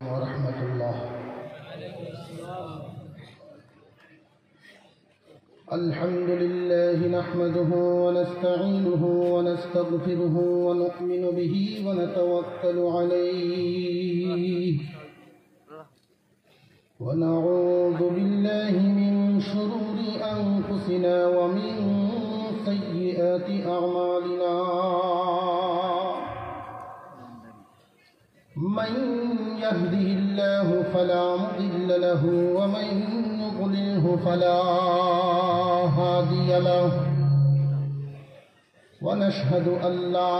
ورحمة الله. الحمد لله نحمده ونستعينه ونستغفره ونؤمن به ونتوكل عليه ونعوذ بالله من شرور أنفسنا ومن سيئات أعمالنا. من يهده الله فلا مضل له ومن يضلله فلا هادي له، ونشهد أن لا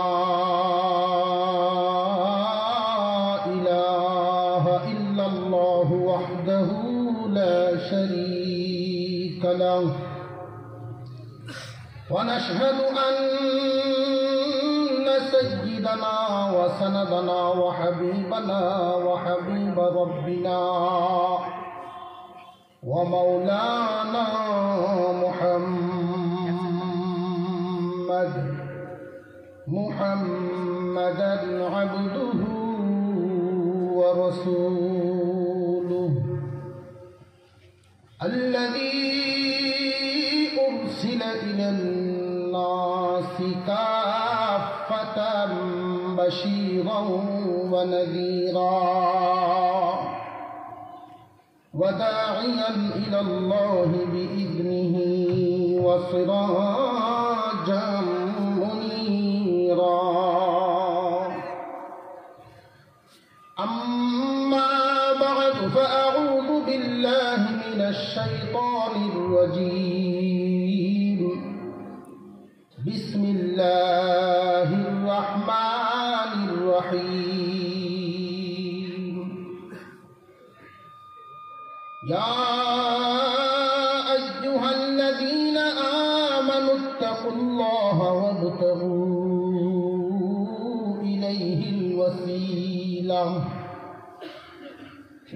إله إلا الله وحده لا شريك له، ونشهد أن سيدنا وسندنا وحبيبنا وحبيب ربنا ومولانا محمدا عبده ورسوله الذي أرسل إلى الناس كافة بشيرا ونذيرا وداعيا إلى الله بإذنه وسراجا منيرا. أما بعد فأعوذ بالله من الشيطان الرجيم. بسم الله الرحمن الرحيم. يا أيها الذين آمنوا اتقوا الله وابتغوا إليه الوسيلة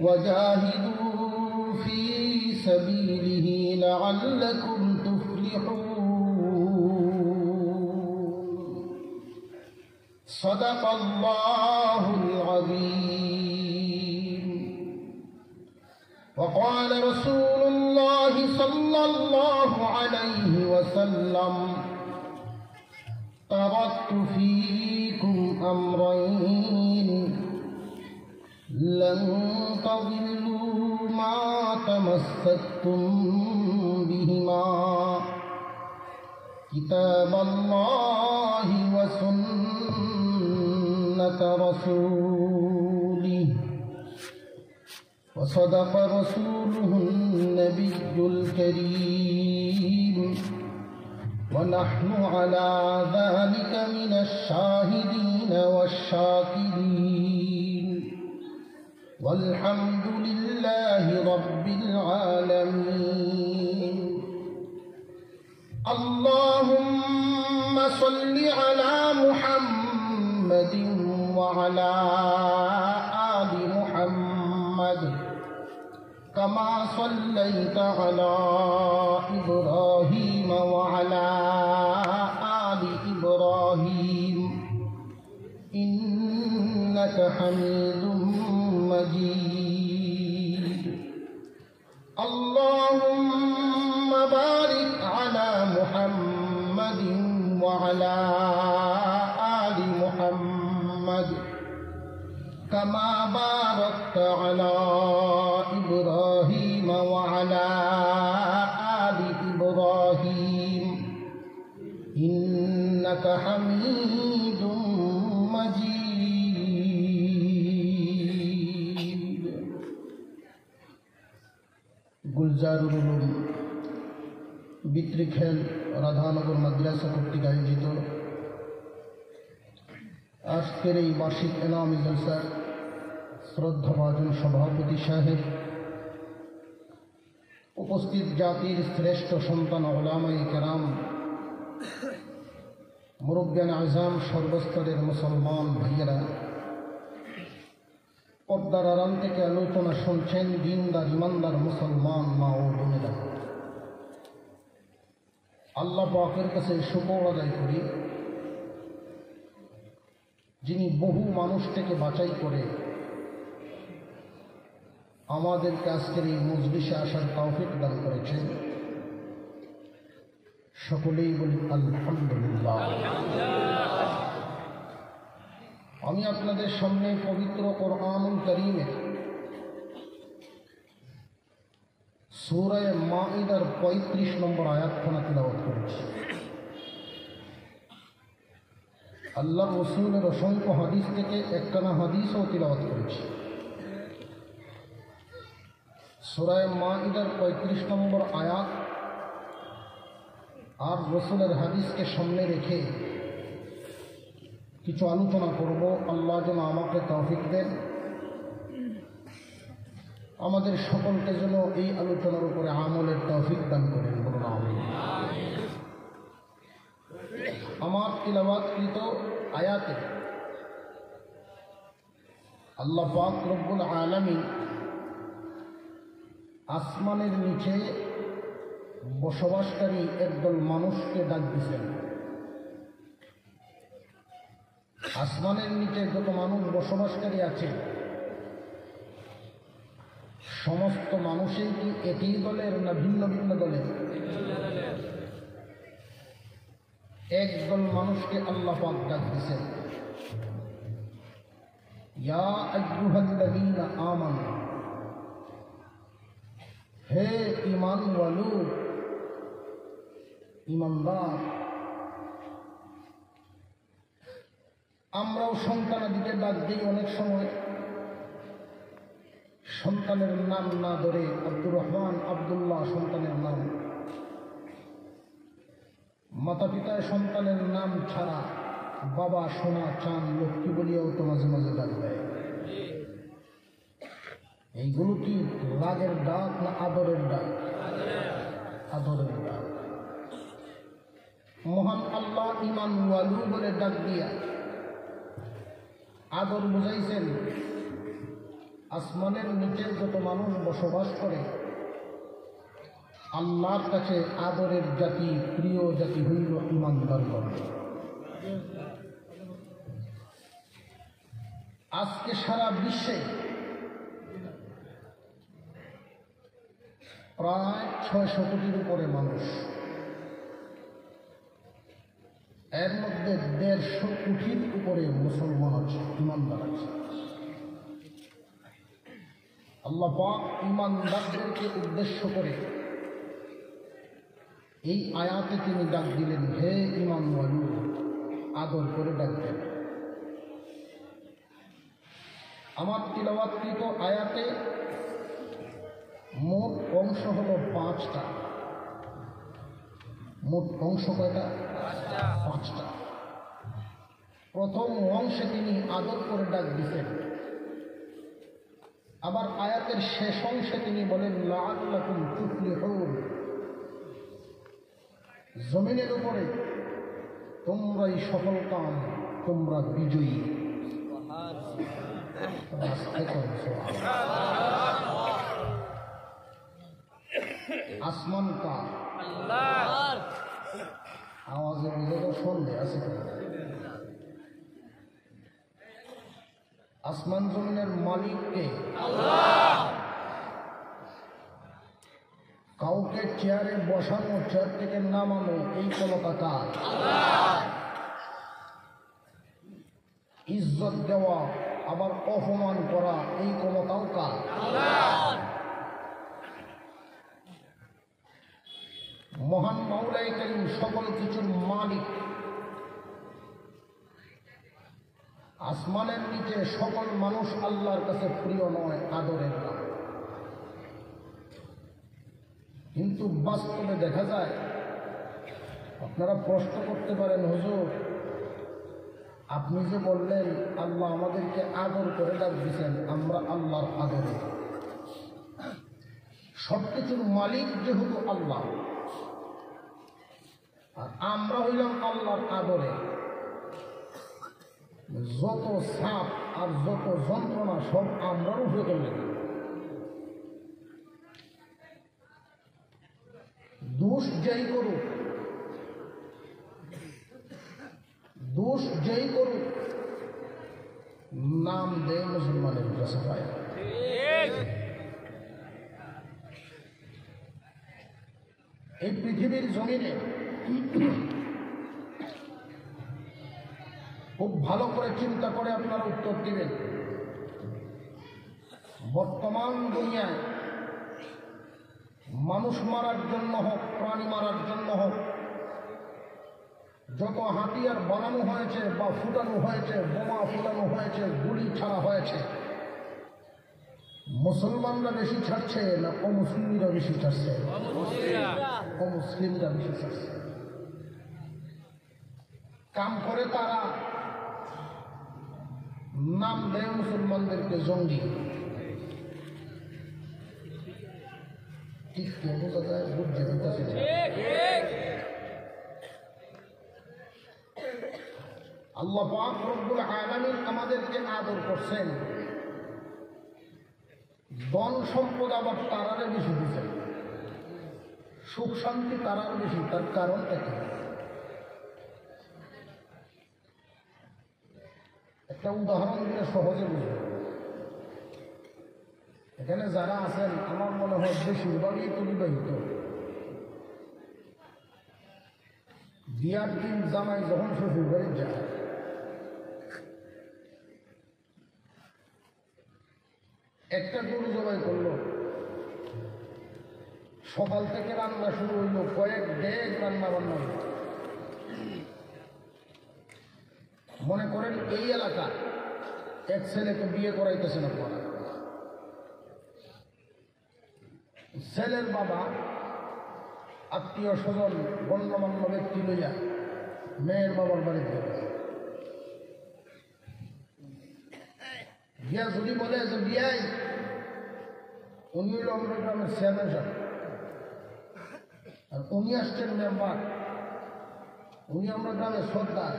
وجاهدوا في سبيله لعلكم تفلحون. صدق الله العظيم. وقال رسول الله صلى الله عليه وسلم: تركت فيكم أمرين لن تضلوا ما تمسكتم بهما، كتاب الله وسنة رسوله. وصدق رسوله النبي الكريم، ونحن على ذلك من الشاهدين والشاكرين، والحمد لله رب العالمين. اللهم صل على محمد وعلى آل محمد كما صليت على إبراهيم وعلى آل إبراهيم إنك حميد مجيد. اللهم بارك على محمد وعلى آل محمد كما باركت على إبراهيم وعلى آل إبراهيم إنك حميد مجيد. গুলজারুল উলুম বিত্রিখেল রাধানগর মাদ্রাসা কর্তৃক আয়োজিত আজকের এই বার্ষিক এনামী জলসার শ্রদ্ধাভাজন সভাপতি সাহেব, উপস্থিত জাতির শ্রেষ্ঠ সন্তান উলামায়ে কেরাম, মুরব্বিয়ান আযম, সর্বস্তরের মুসলমান ভাইয়েরা, পর্দার আড়াল থেকে আলোচনা শুনছেন দিনদার ইমানদার মুসলমান মা ও বোনেরা, আল্লাহ পাকের কাছে শুকর আদায় করি যিনি বহু মানুষ থেকে বাছাই করে আমাদেরকে আজকের এই মজলিসে আসার তৌফিক দান করেছেন। সকলেই বলি আলহামদুলিল্লাহ। আমি আপনাদের সামনে পবিত্র কোরআনুল কারীমের সূরা মাঈদার ৩৫ নম্বর আয়াতখানা তিলাওয়াত করেছি। আল্লাহর রাসূলের অসংখ্য হাদিস থেকে একখানা হাদিসও তিলাওয়াত করেছি। সূরা মাঈদার ৩৫ নম্বর আয়াত আর রাসূলের হাদিসকে সামনে রেখে কিছু আলোচনা করব। আল্লাহ যেন আমাকে তৌফিক দেন, আমাদের সকলকে যেন এই আলোচনার উপরে আমলের তৌফিক দান করেন। বলুন আমিন। আমার তিলাওয়াতকৃত আয়াতে আল্লাহ পাক রব্বুল আলামিন আসমানের নিচে বসবাসকারী একদল মানুষকে ডাক দিয়েছেন। আসমানের নিচে যত মানুষ বসবাসকারী আছে সমস্ত মানুষই কি একই দলের না ভিন্ন ভিন্ন দলের? একদল মানুষকে আল্লাহ পাক ডাক দিয়েছেন, ইয়া আইয়ুহাল্লাযীনা আমানু, হে ঈমানওয়ালো, ঈমানদার। আমরাও সন্তানাদিকে ডাক দিই অনেক সময়, সন্তানের নাম না ধরে আব্দুর রহমান, আব্দুল্লাহ সন্তানের নাম, মাতা পিতায় সন্তানের নাম ছাড়া বাবা, সোনা, চাঁদ, লক্ষ্মী বলিয়াও তো মাঝে মাঝে ডাক দেয়। এইগুলো কি রাগের ডাক না আদরের ডাক? আদরের ডাক। মহান আল্লাহ ঈমানওয়ালো বলে ডাক দিয়া আদর বুঝাইছেন। আসমানের নিচে যত মানুষ বসবাস করে আল্লাহর কাছে আদরের জাতি, প্রিয় জাতি হইল ঈমানদারগণ। আজকে সারা বিশ্বে প্রায় ৬০০ কোটির উপরে মানুষ, এর মধ্যে ১৫০ কোটির উপরে মুসলমান আছে, ঈমানদার আছে। আল্লাহ পাক ঈমানদারদেরকে উদ্দেশ্য করে এই আয়াতে তিনি ডাক দিলেন, হে ঈমানওয়ালো, আদর করে ডাক দেন। আমার তিলাওয়াতকৃত আয়াতে মোট অংশ হলো ৫টা। মোট অংশ কয়টা? ৫টা। প্রথম অংশে তিনি আদর করে ডাক দিতেন। আবার আয়াতের শেষ অংশে তিনি বলেন, লাআল্লাকুম তুফলিহুন, জমিনের উপরে তোমরাই সফল কাম, তোমরা বিজয়ী। আসমান কা আল্লাহর, আওয়াজের মধ্যে তো সন্দেহ আছে। আসমান জমিনের মালিক কে? আল্লাহ। কাউকে চেয়ারে বসানো, চেয়ার থেকে নামানো, এই ক্ষমতা কার? আল্লাহ। ইজ্জত দেওয়া আবার অপমান করা, এই ক্ষমতাও কার? আল্লাহ। মহান মাওলাই কারীম সকল কিছুর মালিক। আসমানের নিচে সকল মানুষ আল্লাহর কাছে প্রিয় নয়, আদরের নাম। কিন্তু বাস্তবে দেখা যায়, আপনারা প্রশ্ন করতে পারেন, হুজুর আপনি যে বললেন আল্লাহ আমাদেরকে আদর করে ডাক দিয়েছেন, আমরা আল্লাহর আদরে, সব কিছুর মালিক যেহেতু আল্লাহ, আর আমরা হইলাম আল্লাহর আদরে, যত সাপ আর যত যন্ত্রণা সব আমরাও উঠে গেলেন। দোষ যেই করুক, দোষ যেই করুক, নাম দেয় মুসলমানের কাছে পায়। এই পৃথিবীর জমিনে খুব ভালো করে চিন্তা করে আপনারা উত্তর দিবেন। বর্তমান দুনিয়ায় মানুষ মারার জন্য হোক, প্রাণী মারার জন্য হোক, যত হাতিয়ার বানানো হয়েছে বা ফুটানো হয়েছে, বোমা ফুটানো হয়েছে, গুলি ছাড়া হয়েছে, মুসলমানরা বেশি ছাড়ছে না অমুসলিমরা বেশি ছাড়ছে? অমুসলিমরা বেশি ছাড়ছে। কাম করে তারা, নাম দেয় মুসলমানদেরকে জঙ্গি। ঠিক বোঝা যায়, বুঝতে দিতেছে। আল্লাহ পাক রব্বুল আলামিন আমাদেরকে আদর করছেন, ধন সম্পদ আবার তারারে বেশি দিচ্ছেন, সুখ শান্তি তারার বেশি। তার কারণটা কি? একটা উদাহরণ দিলে সহজে বুঝবেন। এখানে যারা আছেন আমার মনে হয় বেশিরভাগই তো বিবাহিত। বিয়ার দিন জামাই যখন শ্বশুর বাড়ি যায়, একটা গরু জবাই করলো, সকাল থেকে রান্না শুরু হইল, কয়েক ডেক রান্না বান্না হইল। মনে করেন এই এলাকা এক ছেলেকে বিয়ে করাইতেছেন আপনারা, ছেলের বাবা আত্মীয় স্বজন গণ্যমান্য ব্যক্তি লইয়া মেয়ের বাবার বাড়িতে গিয়া যদি বলে যে বিয়াই, উনি হইল আমরা গ্রামের চেয়ারম্যান সাহেব, আর উনি আসছেন মেম্বার, উনি আমরা গ্রামের সর্দার,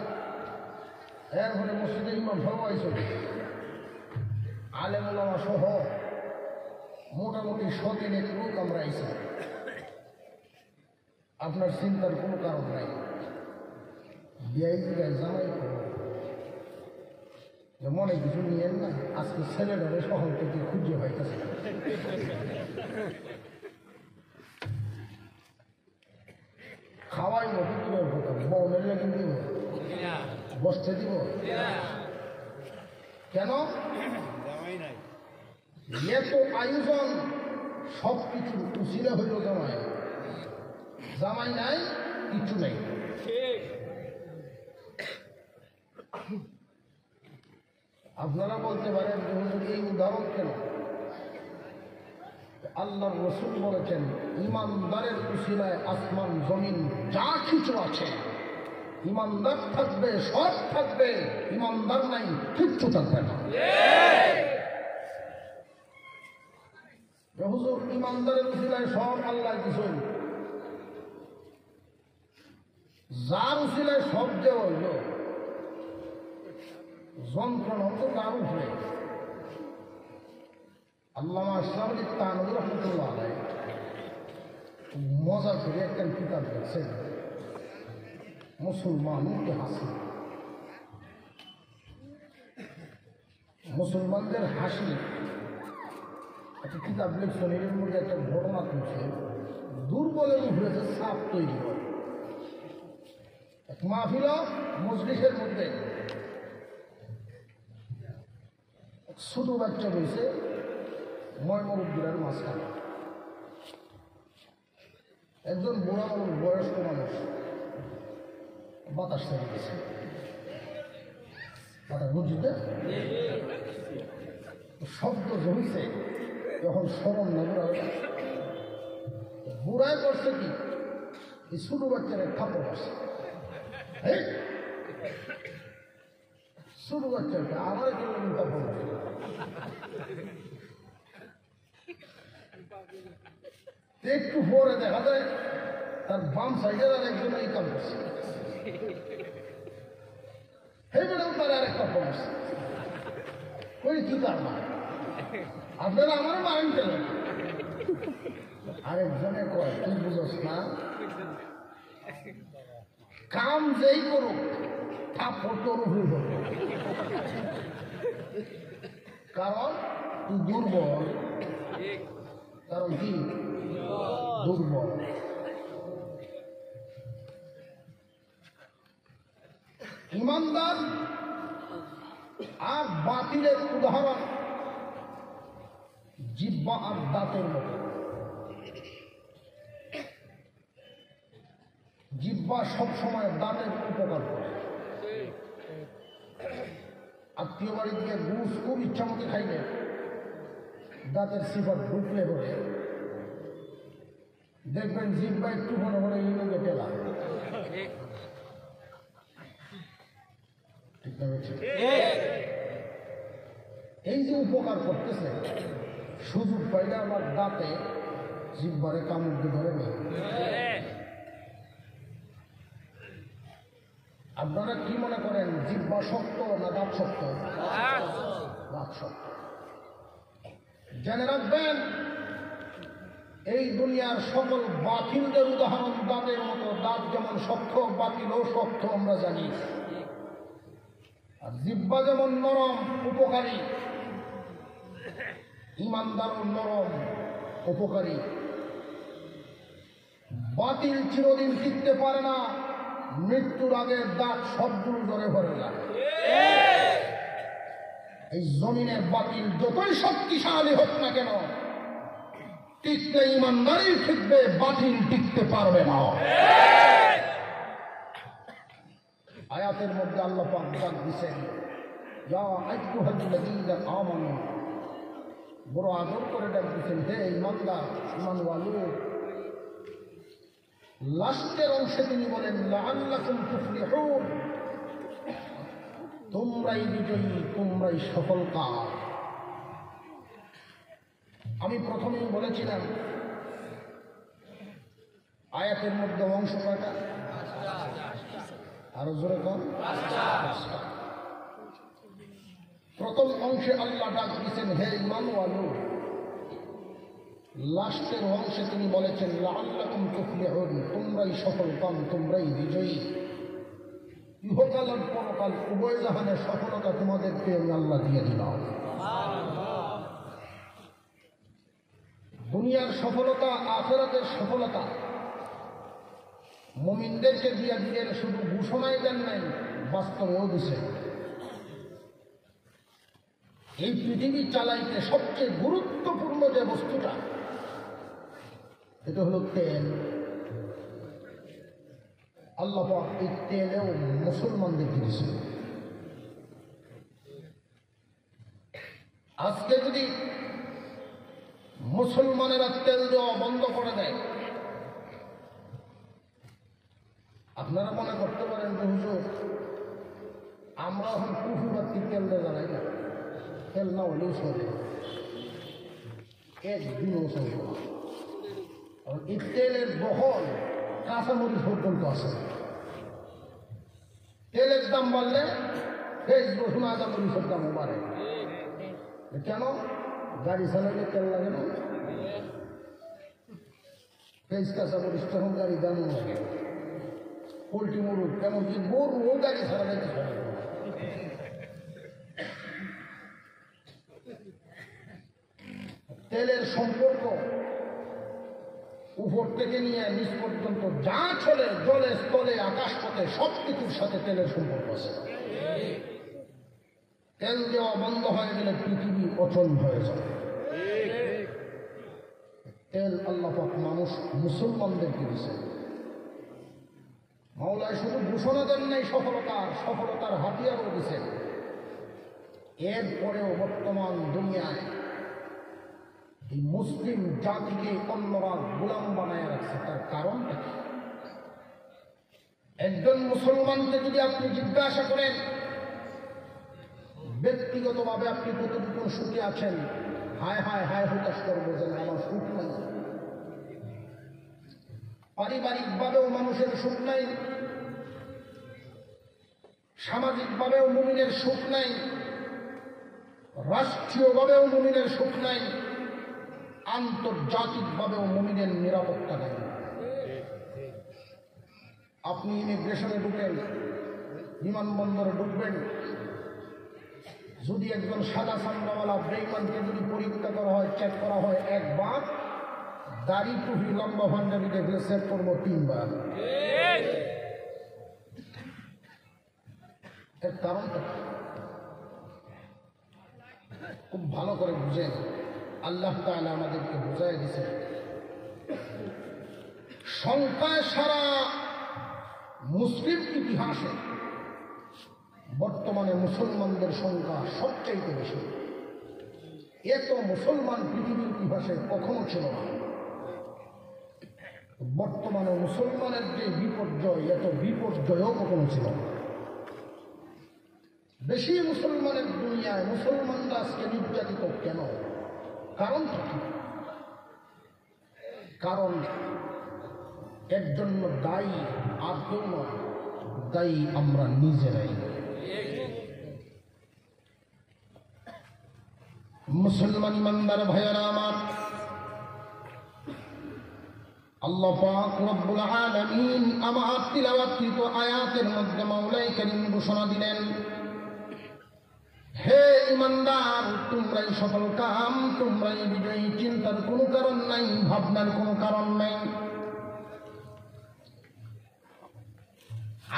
এরপরে মসজিদের ইমাম সহ আইসব, আলেম ওলামা সহ মোটামুটি 100 লোক আমরা আইসি। আপনার চিন্তার কোনো কারণ নাই। বিয়াই জামাই মনে কিছু নিয়েন না, আজকে ছেলেটারে সকাল থেকে খুঁজে পাইতেছে। খাওয়াই মতো কিভাবে কথা বউনের লেগে দিব, বসতে দিব কেন? এত আয়োজন, সব কিছুর উশিলা হইল জামাই। জামাই নাই, কিছু নেই। আপনারা বলতে পারেন এই উদাহরণ কেন? আল্লাহর রাসূল বলেছেন, ইমানদারের উশিলায় আসমান জমিন যা কিছু আছে, ইমানদার থাকবে সব থাকবে, ইমানদার নাই কিচ্ছু থাকবে না। হুজুর ইমানদারের উশিলায় সব আল্লাহ কিছুই, যার উশিলায় সব যে হইল যন্ত্রণা তো তার উপরে। আল্লামা আশরাফ থানভী রহমতুল্লাহ আলাইহি মজা করে একটা কিতাব লিখছেন, মুসলমানদের হাসি। মুসলমানদের হাসি একটা কিতাব লিখছেন। এর মধ্যে একটা ঘটনা তুলছে, দুর্বলের উপরে যে সাপ তৈরি করে। এক মাহফিল মজলিসের মধ্যে ছোট বাচ্চা বলছে, ময়মরুদ্দিনের মাঝখানে একজন বুড়া মানুষ, বয়স্ক মানুষ বাতাস ছেড়ে গেছে। বাতাস বুঝতে শব্দ জমিছে, যখন স্মরণ না বুড়া বুড়ায় করছে কি, এই ছোট বাচ্চার এক থাপ্পড় আসছে। ছোট বাচ্চাকে আমার থাপ্পড় আসছে। একটু পরে দেখা যায় তার বাম সাইডের আর একজন এই কাম করছে, হেবেটাও তার আরেকটা ফোন আসছে। ওই কি তার মা, আপনারা আমারও মারেন কেন? আরেকজনে কয়, তুই বুঝোস না, কাম যেই করুক থাপ্পড় তোর উপরে হবে, কারণ তুই দুর্বল। কারণ কি? দুর্বল। ইমানদার আর বাতিলের উদাহরণ জিহ্বা আর দাঁতের মতো। জিহ্বা সবসময় দাঁতের উপকার করে। আত্মীয় বাড়ি দিয়ে গুস খুব ইচ্ছা মতো খাইলে দাঁতের সিফাত ঢুকলে পরে দেখবেন জিহ্বা একটু মনে মনে এই লোকে পেলা। এই যে উপকার করতেছে, সুযোগ পাইলে আবার দাঁতে জিহ্বারে কামড় দিয়ে ধরে নেই। আপনারা কি মনে করেন জিহ্বা শক্ত না দাঁত শক্ত? দাঁত শক্ত। জেনে রাখবেন এই দুনিয়ার সকল বাতিলদের উদাহরণ দাঁতের মতো। দাঁত যেমন শক্ত, বাতিলও শক্ত আমরা জানি। আর জিহ্বা যেমন নরম উপকারী, ইমানদারও নরম উপকারী। বাতিল চিরদিন টিকতে পারে না, মৃত্যুর আগে দাঁত সবগুলো ধরে ভরে যায়। এই জমিনের বাতিল যতই শক্তিশালী হোক না কেন, টিকতে ইমানদারই টিকবে, বাতিল টিকতে পারবে না। আয়াতের মধ্যে আল্লাহ পাক ডাক দিয়েছেন, ইয়া আইয়ুহাল্লাযীনা আমানু, বড় আদর করে ডাক দিয়েছেন, হে ইমানদার, ইমানওয়ালো। লাস্টের অংশে তিনি বলেন, লাআল্লাকুম তুফলিহুন, তোমরাই বিজয়ী, তোমরাই সফলকাম। আমি প্রথমেই বলেছিলাম আয়াতের মধ্যে অংশ কয়টা? আরো জোরে কর। প্রথম অংশে আল্লাহ ডাক দিয়েছেন, হে ঈমানওয়ালো। লাস্টের অংশে তিনি বলেছেন, লাআল্লাকুম তুফলিহুন, তোমরাই সফলকাম, তোমরাই বিজয়ী। ইহকাল আর পরকাল উভয় জাহানের সফলতা তোমাদেরকে আমি আল্লাহ দিয়ে দিলাম। দুনিয়ার সফলতা, আখিরাতের সফলতা মুমিনদেরকে দিয়ে দিলেন, শুধু ঘোষণায় দেন নাই, বাস্তবেও দিছেন। এই পৃথিবী চালাইতে সবচেয়ে গুরুত্বপূর্ণ যে বস্তুটা, এটা হলো তেল। আল্লাহ পাক এই তেলেও মুসলমানদেরকে দিয়েছেন। আজকে যদি মুসলমানেরা তেল দেওয়া বন্ধ করে দেয়, আপনারা মনে করতে পারেন যে হুজুর আমরা এখন কুফুবাতি তেল দেওয়া জানাই না, তেল না হলেও চলে, একদিনও চলবে না। এই তেলের বহল কাঁচামরিচ পর্যন্ত আছে। তেলের দাম বাড়লে পেঁয়াজ রসুন আদা মরিচের দামও বাড়ে। কেন? গাড়ি চালালে তেল লাগে না। পেঁয়াজ কাঁচামরিচ তখন গাড়ি দামও লাগে। পোলট্রি মুরগ কেমন কি গরুও গাড়ি চালালে কিছু লাগে না। তেলের সম্পর্ক উপর থেকে নিয়ে নিচ পর্যন্ত যা চলে, জলে স্থলে আকাশ পথে সব কিছুর সাথে তেলের সম্পর্ক আছে। তেল দেওয়া বন্ধ হয়ে গেলে পৃথিবী অচল হয়ে যায়। তেল আল্লাহ পাক মানুষ মুসলমানদেরকে দিয়েছে। মাওলায় শুধু ঘোষণা দেন নাই সফলতার হাতিয়ারও দিয়েছেন। এরপরেও বর্তমান দুনিয়ায় এই মুসলিম জাতিকে অন্যরা গোলাম বানায় রাখছে। তার কারণটা কি? একজন মুসলমানকে যদি আপনি জিজ্ঞাসা করেন ব্যক্তিগতভাবে আপনি কতটুকু সুখে আছেন, হায় হায় হায় হতাশ করবো যেন আমার সুখ নাই। পারিবারিকভাবেও মানুষের সুখ নাই, সামাজিকভাবেও মুমিনের সুখ নাই, রাষ্ট্রীয়ভাবেও মুমিনের সুখ নাই, আন্তর্জাতিকভাবেও মুমিনের নিরাপত্তা নেই। আপনি ইমিগ্রেশনে ঢুকেন, বিমানবন্দরে ঢুকবেন, যদি একজন সাদা চামড়াওয়ালা বেঈমানকে যদি পরীক্ষা করা হয়, চেক করা হয় একবার, দাড়ি টুপি লম্বা পাঞ্জাবি দেখলে চেক করবো 3 বার। এর কারণটা খুব ভালো করে বুঝেন। আল্লাহ তাআলা আমাদেরকে বুঝাই দিয়েছে, সংখ্যায় সারা মুসলিম ইতিহাসে বর্তমানে মুসলমানদের সংখ্যা সবচাইতে বেশি। এত মুসলমান পৃথিবীর ইতিহাসে কখনো ছিল না। বর্তমানে মুসলমানের যে বিপর্যয়, এত বিপর্যয়ও কখনো ছিল না। বেশি মুসলমানের দুনিয়ায় মুসলমানরা আজকে নির্যাতিত কেন? কারণটা কি? কারণ এর জন্য দায়ী আর কেউ নয়, দায়ী আমরা নিজেরাই। মুসলমান ইমানদার ভাইয়েরা আমার, আল্লাহ পাক রব্বুল আলামিন আমার তিলাওয়াতকৃত আয়াতের মধ্যে মাওলাই কারীম ঘোষণা দিলেন, হে ইমানদার, তোমরাই সফল কাম, তোমরাই বিজয়ী। চিন্তার কোনো কারণ নাই, ভাবনার কোনো কারণ নাই।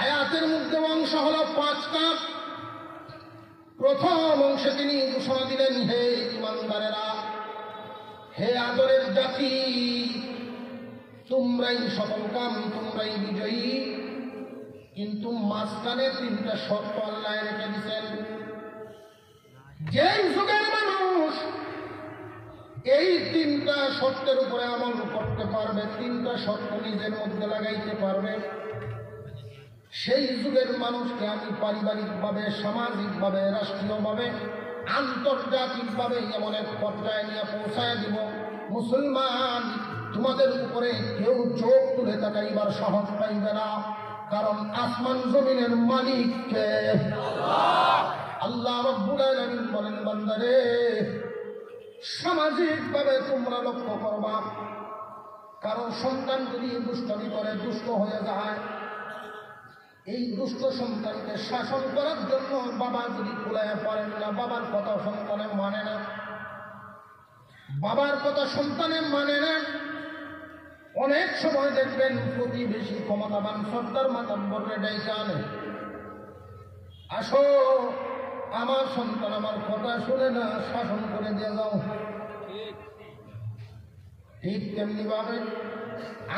আয়াতের মধ্যে অংশ হলো 5টা। প্রথম অংশে তিনি ঘোষণা দিলেন, হে ইমানদারেরা, হে আদরের জাতি, তোমরাই সফল কাম, তোমরাই বিজয়ী। কিন্তু মাঝখানে 3টা শর্ত আল্লাহ রেখে দিয়েছেন। যেই যুগের মানুষ এই 3টা শর্তের উপরে আমল করতে পারবে, 3টা শর্ত নিজের মধ্যে লাগাইতে পারবে, সেই যুগের মানুষকে আমি পারিবারিকভাবে, সামাজিকভাবে, রাষ্ট্রীয়ভাবে, আন্তর্জাতিকভাবে এমন এক পর্যায়ে নিয়ে পৌঁছায় দিব, মুসলমান তোমাদের উপরে কেউ চোখ তুলে তাকাইবার সাহস পাইবে না। কারণ আসমান জমিনের মালিক কে? আল্লাহ রাব্বুল আলামিন বলেন, বান্দারে, সামাজিকভাবে তোমরা লক্ষ্য করবা, কারণ সন্তান যদি দুষ্টামি করে, দুষ্ট হয়ে যায়, এই দুষ্ট সন্তানকে শাসন করার জন্য বাবা যদি কুলায় পারেন না, বাবার কথা সন্তানে মানে না, বাবার কথা সন্তানে মানে না, অনেক সময় দেখবেন প্রতিবেশী ক্ষমতাবান সর্দার মাতাব্বরকে ডাইকা আনে, আসো আমার সন্তান আমার কথা শুনে না, শাসন করে দিয়ে যাও। ঠিক তেমনি ভাবে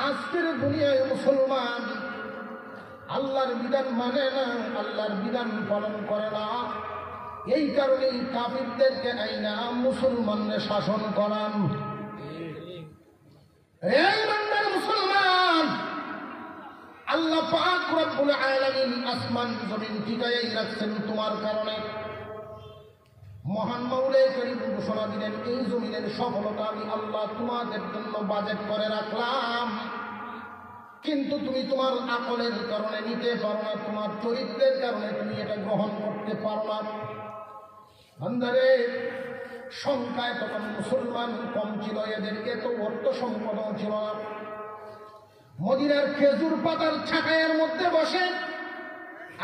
আজকের দুনিয়ায় মুসলমান আল্লাহর বিধান মানে না, আল্লাহর বিধান পালন করে না। এই কারণেই কাফিরদেরকে আইনা মুসলমানদের শাসন করান। এই বান্দার মুসলমান, আল্লাহ পাক রব্বুল আলামিন আসমান জমিন ঠিকাই রাখছেন তোমার কারণে। মহান মাওলাই কারীম ঘোষণা দিলেন, এই জমিনের সফলতা আমি আল্লাহ তোমাদের জন্য বাজেট করে রাখলাম, কিন্তু তুমি তোমার আকলের কারণে নিতে পারো না, তোমার চরিত্রের কারণে তুমি এটা গ্রহণ করতে পারো না। বান্দারে, সংখ্যায় তখন মুসলমান কম ছিল, এদের এত অর্থ সম্পদও ছিল না। মদিনার খেজুর পাতার ছাঁটাইয়ের মধ্যে বসে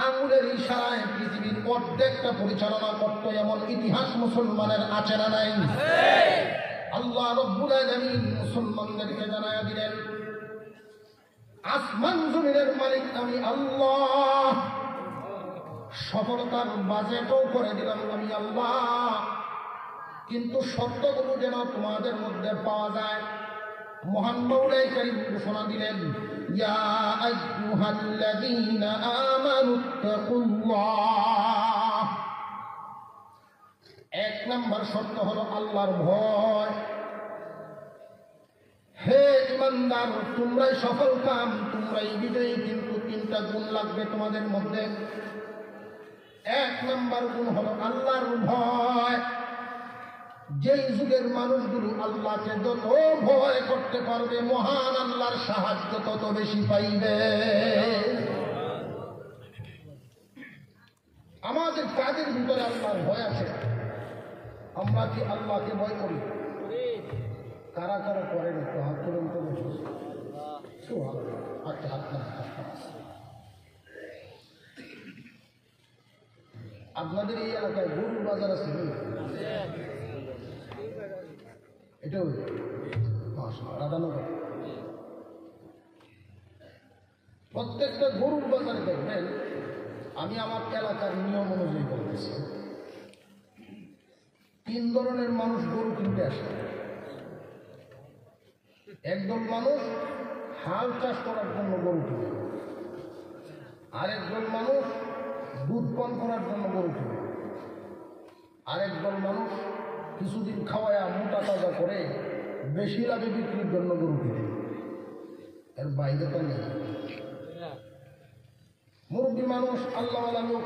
আঙুলের ইশারায় পৃথিবীর অর্ধেকটা পরিচালনা করত, এমন ইতিহাস মুসলমানের আছে না নাই? আল্লাহ রাব্বুল আলামিন মুসলমানদেরকে জানায়া দিলেন, আসমান জমিনের মালিক আমি আল্লাহ, সফলতার বাজেটও করে দিলাম আমি আল্লাহ, কিন্তু শর্তগুলো যেন তোমাদের মধ্যে পাওয়া যায়। মহান মাওলাই কারীম ঘোষণা দিলেন, ইয়া আইয়ুহাল্লাযীনা আমানুত্তাকুল্লাহ। 1 নম্বর শর্ত হলো আল্লাহর ভয়। হে ইমানদার, তোমরাই সফল কাম, তোমরাই বিজয়ী, কিন্তু 3টা গুণ লাগবে তোমাদের মধ্যে। 1 নম্বর গুণ হলো আল্লাহর ভয়। যেই যুগের মানুষগুলো আল্লাহকে যত ভয় করতে পারবে, মহান আল্লাহর সাহায্য তত বেশি পাইবে। আমাদের কাজের ভিতরে আল্লাহর ভয় আছে। আমরা কি আল্লাহকে ভয় করি? কারা কারা করেন একটু হাত তুলেন তো। আচ্ছা, হাত না, আপনাদের এই এলাকায় গরুর বাজার আছে? এটাও রাধানগর। প্রত্যেকটা গরুর বাজারে দেখবেন আমি আমার এলাকার নিয়ম অনুযায়ী বলতেছি, 3 ধরনের মানুষ গরু কিনতে আসে। একদল মানুষ হাল চাষ করার জন্য গরু কিনে, আরেকদল মানুষ দুধ পান করার জন্য গরু কিনে, আরেকদল মানুষ কিছুদিন খাওয়ায়া মোটা তাজা করে বেশি লাভে বিক্রির জন্য গরু কিনে। এর বাইরে তো নেই। মুরব্বী মানুষ আল্লাহওয়ালা লোক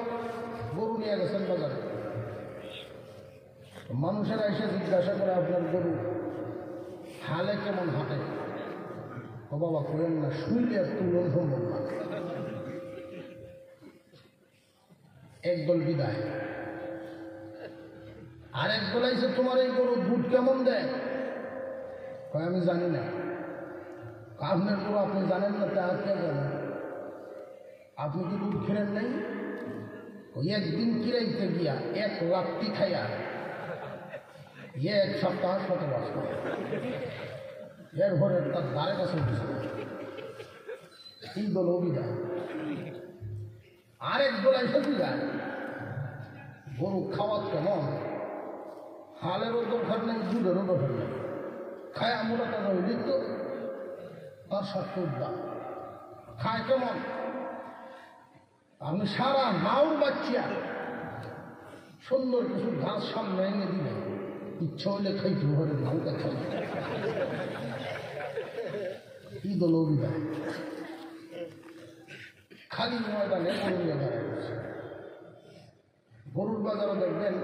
গরু নিয়ে গেছেন বাজারে। মানুষেরা এসে জিজ্ঞাসা করে, আপনার গরু হালে কেমন হাঁটে? ও বাবা করেন না, শুইলে আর তুলন সম্ভব না। একদল বিদায়, আর একদল এসে, তোমার এই গরু দুধ কেমন দেয়? কয় আমি জানি না। আপনার গরু আপনি জানেন না, তা কে জানেন? আপনি কি দুধ খেলেন নাই? ওই একদিন কিরাইতে গিয়া 1 রাত্রি খাইয়া 1 সপ্তাহ 17 মাস করে এর ভরে তার দ্বারে কাছে উঠেছে। এই দল অভিযান। আরেক দল এসে বিদায়, গরু খাওয়ার কেমন? হালেরও দরকার নেই, দুধেরও দরকার নেই, খায় আমরা তারা হইলি তো তার স্বাস্থ্য উদ্যান। খায় কেমন? আপনি সারা নাউর বাচ্চা সুন্দর কিছু ঘাস সামনে এনে দিলেন, ইচ্ছা হইলে খাইতে ঘরে ধানটা খাই। কি দল অভিযান। খালি ময়দানে গরু নিয়ে দাঁড়ায় গেছে। গরুর বাজারও দেখবেন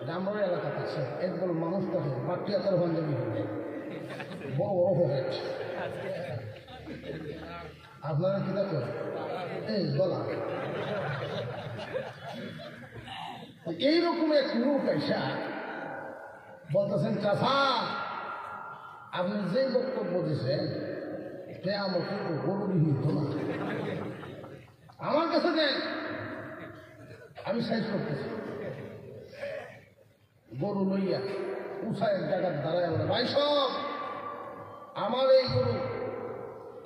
ডামরা এলাকাতে আছে, একদল মানুষ থাকে বাটিয়াতার পাঞ্জাবি হয়ে বড় বড় হয়ে। আপনারা কি দেখেন? এই গলা এইরকম এক লোক আইসা বলতেছেন, চাষা আপনি যে বক্তব্য দিচ্ছেন সে আমাকে গরু বিহিত না, আমার কাছে দেন, আমি সাইজ করতেছি। গরু লইয়া উষা এক জায়গার দাঁড়ায় বলে, ভাই সব আমার এই গরু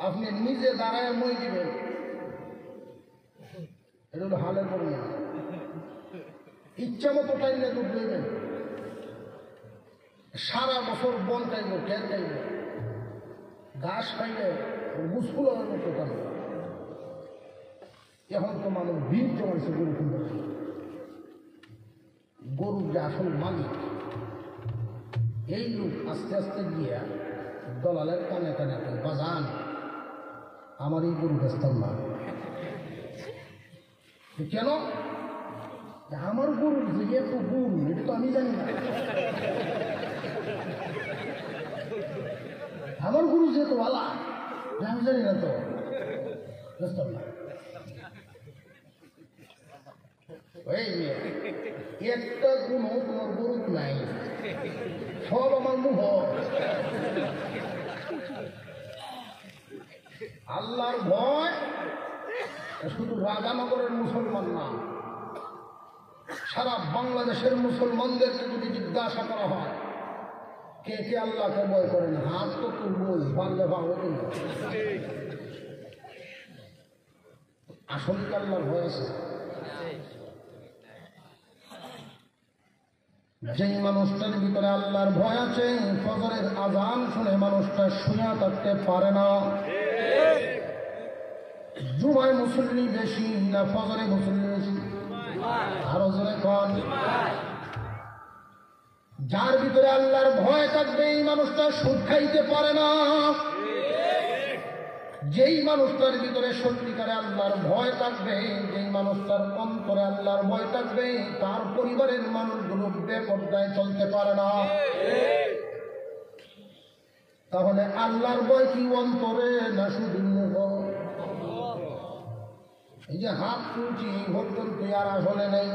আপনি নিজে দাঁড়ায় মই দিবেন। এটা হলো হালের গরু না, ইচ্ছা মতো টাইমে দুধ লইবেন। সারা বছর বন খাইব, খের খাইব, ঘাস খাইলে গুসফুলের মতো টানবে। এখন তো মানুষ ভিড় জমাইছে গরু কিনতে। গরুর যে আসল মালিক এই লোক আস্তে আস্তে গিয়া দলালের কানে কানে বাজান, আমার এই গরু বেচতাম না। কেন? আমার গরুর যে এত গুণ এটা তো আমি জানি না। আমার গরু যেহেতু ভালা আমি জানি না, তো বেচতাম না। একটা গুণও তোমার গরুর নাই, সব আমার মুহ। আল্লাহর ভয় শুধু রাজানগরের মুসলমান না, সারা বাংলাদেশের মুসলমানদেরকে যদি জিজ্ঞাসা করা হয় কে কে আল্লাহকে ভয় করেন, হাত তো তুলবই, পারলে ভালো তুলব। আসলে কি আল্লাহর ভয় আছে? যেই মানুষটার ভিতরে আল্লাহর ভয় আছে, ফজরের আজান শুনে মানুষটা শুয়া থাকতে পারে না। জুমায় মুসল্লি বেশি না ফজরে মুসল্লি বেশি? আরো জোরে কন। যার ভিতরে আল্লাহর ভয় থাকবে এই মানুষটা সুদ খাইতে পারে না। যেই মানুষটার ভিতরে সত্যিকারে আল্লাহর ভয় থাকবে, যেই মানুষটার অন্তরে আল্লাহর ভয় থাকবে, তার পরিবারের মানুষগুলো বেপরদায় চলতে পারে না। তাহলে আল্লাহর ভয় কি অন্তরে না শুধু মুখ? এই যে হাত তুলছি পর্যন্ত আর আসলে নেই।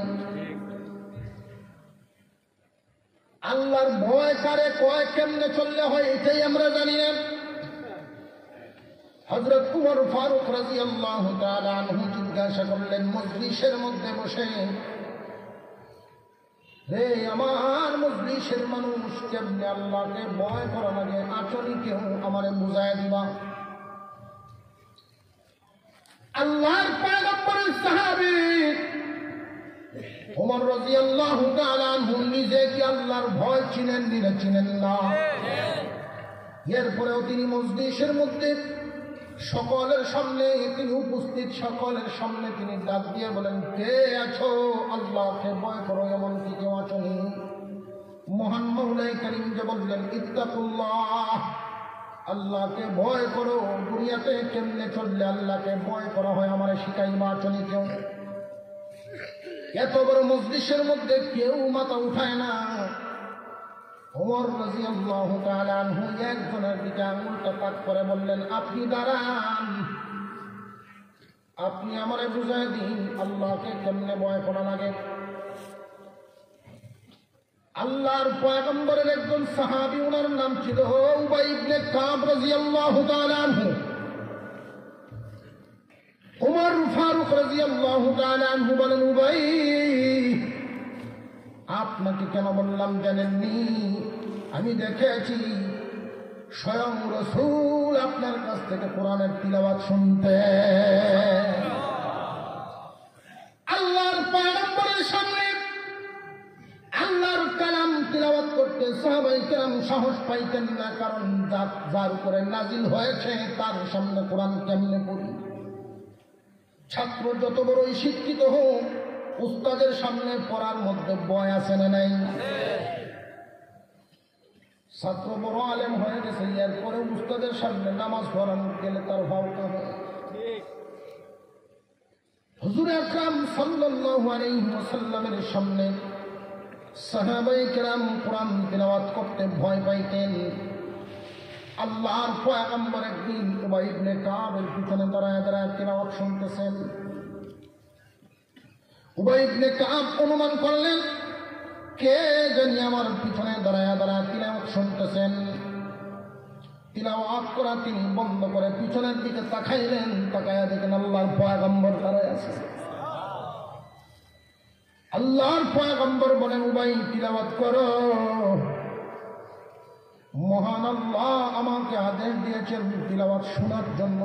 আল্লাহর ভয় কারে কয়, কেমনে চললে হয় এটাই আমরা জানি না। হযরত উমর ফারুক রাদিয়াল্লাহু তাআলা আনহু জিজ্ঞাসা করলেন মজলিসের মধ্যে বসে, রে আমার মজলিসের মানুষ, কেমনে আল্লাহকে ভয় করা লাগে আচরণ কেউ আমারে বুঝায় দিবা। আল্লাহর পয়গম্বরের সাহাবী ওমর রাদিয়াল্লাহু তাআলা আনহু নিজে কি আল্লাহর ভয় ছিলেন না? এরপরেও তিনি মজলিসের মধ্যে সকলের সামনে তিনি উপস্থিত, সকলের সামনে তিনি ডাক দিয়ে বলেন, কে আছো আল্লাহকে ভয় করো এমন কি কেউ আছোনি? মহান মাওলাই কারীম যে বললেন, ইত্তাকুল্লাহ, আল্লাহকে ভয় করো। দুনিয়াতে কেমনে চললে আল্লাহকে ভয় করা হয় আমার শিখাইবা আছোনি কেউ? এত বড় মজলিসের মধ্যে কেউ মাথা উঠায় না। ওমর রাদিয়াল্লাহু তাআলা আনহু একজনের দিকে আঙুলটা তাক করে বললেন, আপনি দাঁড়ান, আপনি আমারে বুঝাই দিন আল্লাহকে কেমনে ভয় করা লাগে। আল্লাহর পয়গম্বরের একজন সাহাবী, ওনার নাম ছিল উবাই ইবনে কাব রাদিয়াল্লাহু তাআলা আনহু। ওমর ফারুক রাদিয়াল্লাহু তাআলা আনহু বলেন, উবাই, আপনাকে কেন বললাম জানেননি? আমি দেখেছি স্বয়ং রাসূল আপনার কাছ থেকে কোরআনের তিলাওয়াত শুনতে। আল্লাহর পয়গম্বরের সামনে আল্লাহর কালাম তিলাওয়াত করতে সাহাবায়ে কেরাম সাহস পাইতেন না, কারণ যার উপরে নাজিল হয়েছে তার সামনে কোরআন কেমনে পড়ি? ছাত্র যত বড়ই শিক্ষিত হোক, উস্তাদের সামনে পড়ার মধ্যে ভয় আছে না নাই? ছাত্র বড় আলেম হয়ে গেছে, এরপরে উস্তাদের সামনে নামাজ পড়ানো গেলে তার ভাবনা হয়। হুজুর আকরাম সাল্লাল্লাহু আলাইহি ওয়াসাল্লামের সামনে সাহাবায়ে কেরাম কোরআন তিলাওয়াত করতে ভয় পাইতেন। আল্লাহর পয়গম্বর একদিন উবাই ইবনে কাবের পিছনে দাঁড়ায় তিলাওয়াত শুনতেছেন। উবাই ইবনে কাব অনুমান করলেন, কে জানি আমার পিছনে দাঁড়ায় তিলাওয়াত শুনতেছেন। তিলাওয়াত করা তিনি বন্ধ করে পিছনের দিকে তাকাইলেন, তাকায়া দেখেন আল্লাহর পয়গম্বর দাঁড়ায় আছে। আল্লাহর পয়গম্বর বলেন, উবাই তিলাওয়াত করো। মহান আল্লাহ আমাকে আদেশ দিয়েছেন তিলাওয়াত শোনার জন্য।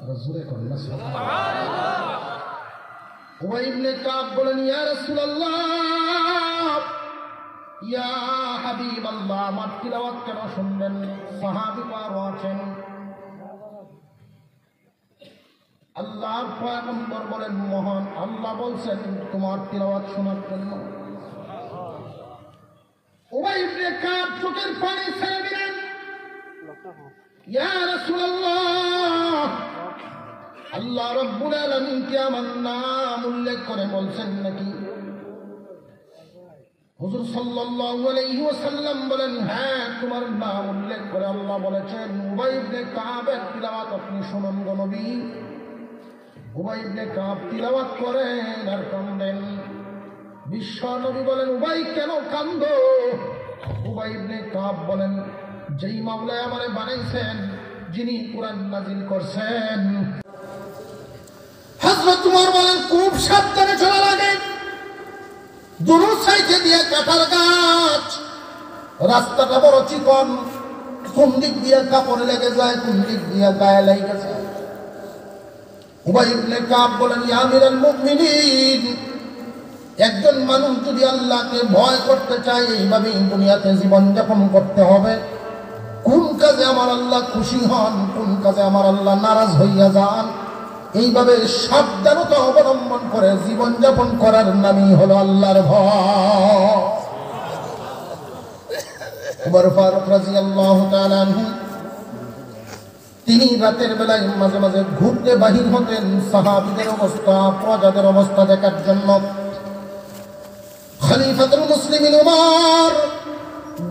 রাসূলে কন্যা সুবহানাল্লাহ। উবাই ইবনে কাব বলেন, ইয়া রাসূলুল্লাহ, ইয়া হাবিবাল্লাহ, আমার তিলাওয়াত কেন শুনবেন? সাহাবী আরো আছেন। আল্লাহর পয়গম্বর বলেন, মহান আল্লাহ বলছেন তোমার তিলাওয়াত শোনার জন্য। উবাই ইবনে কাব চোখের পানি ছেড়ে দিলেন। ইয়া রাসূলুল্লাহ, আল্লাহ রাব্বুল আলামিন কি আমার নাম উল্লেখ করে বলছেন নাকি? হুজুর সাল্লাল্লাহু আলাইহি ওয়াসাল্লাম বলেন, হ্যাঁ, তোমার নাম উল্লেখ করে আল্লাহ বলেছেন। উবাই ইবনে কাবের তিলাওয়াত আপনি শুনুন গো নবী। উবাই ইবনে কাব তিলাওয়াত করেন আর কাঁদেন। বিশ্ব নবী বলেন, উবাই কেন কাঁদো? উবাই ইবনে কাব বলেন, যেই মাওলা আমারে বানাইছেন, যিনি কোরআন নাজিল করছেন। হযরত উমর বলেন, খুব সাবধানে চলা লাগে। দুরু সাইডে দিয়ে কাঁঠাল গাছ, রাস্তাটা বড় চিকন, কোন দিক দিয়ে কাপড় লেগে যায়, কোন দিক দিয়ে গায়ে লেগে যায়। উবাই ইবনে কাব বলেন, ইয়া আমিরুল মুমিনিন, একজন মানুষ যদি আল্লাহকে ভয় করতে চায় এইভাবে দুনিয়াতে জীবন যাপন করতে হবে। কোন কাজে আমার আল্লাহ খুশি হন, কোন কাজে আমার আল্লাহ নারাজ হইয়া যান, এইভাবে সাবধানতা অবলম্বন করে জীবন যাপন করার নামই হলো আল্লাহর ভয়। উমর ফারুক রাদিয়াল্লাহু তাআলা আনহু তিনি রাতের বেলায় মাঝে মাঝে ঘুরতে বাহির হতেন সাহাবীদের অবস্থা, প্রজাদের অবস্থা দেখার জন্য। খলিফাতুল মুসলিমিন উমর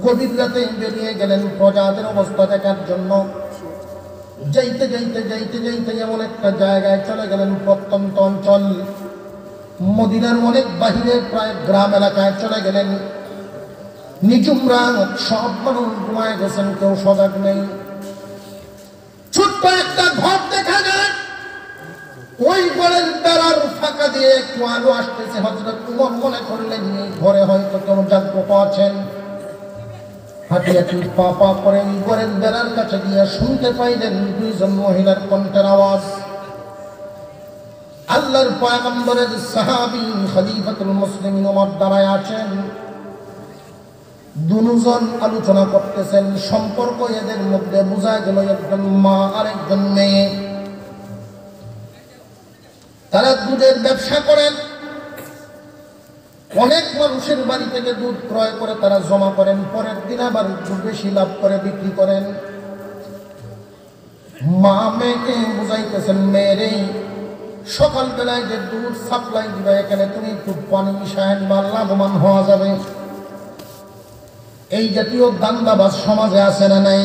গভীর রাতে বেরিয়ে গেলেন প্রজাদের অবস্থা দেখার জন্য। যাইতে যাইতে যাইতে যাইতে এমন একটা জায়গায় চলে গেলেন, প্রত্যন্ত অঞ্চল, মদিনার অনেক বাহিরে, প্রায় গ্রাম এলাকায় চলে গেলেন। নিঝুম রাত, সব মানুষ ঘুমায় গেছেন, কেউ সজাগ নেই। ছোট্ট একটা ঘর দেখা যায়, ওই ঘরের বেড়ার ফাঁকা দিয়ে একটু আলো আসতেছে। হযরত উমর মনে করলেন এই ঘরে হয়তো কেউ জাগ্রত আছেন। হাঁটি হাঁটি পা পা করে ওই ঘরের বেড়ার কাছে গিয়ে শুনতে পাইলেন দুইজন মহিলার কণ্ঠের আওয়াজ। আল্লাহর পয়গম্বরের সাহাবী খলিফাতুল মুসলিমিন ওমর দাঁড়ায় আছেন। দুজন আলোচনা করতেছেন, সম্পর্ক এদের মধ্যে বোঝা গেল একজন মা আর একজন মেয়ে। তারা দুধের ব্যবসা করেন, অনেক মানুষের বাড়ি থেকে দুধ ক্রয় করে তারা জমা করেন, পরের দিন আবার একটু বেশি লাভ করে বিক্রি করেন। মা মেয়েকে বুঝাইতেছেন, মেয়েরে সকালবেলায় যে দুধ সাপ্লাই দিবে এখানে তুমি একটু পানি মিশায় নিবা, লাভবান হওয়া যাবে। এই জাতীয় দান্দাবাজ সমাজে আছে না নাই?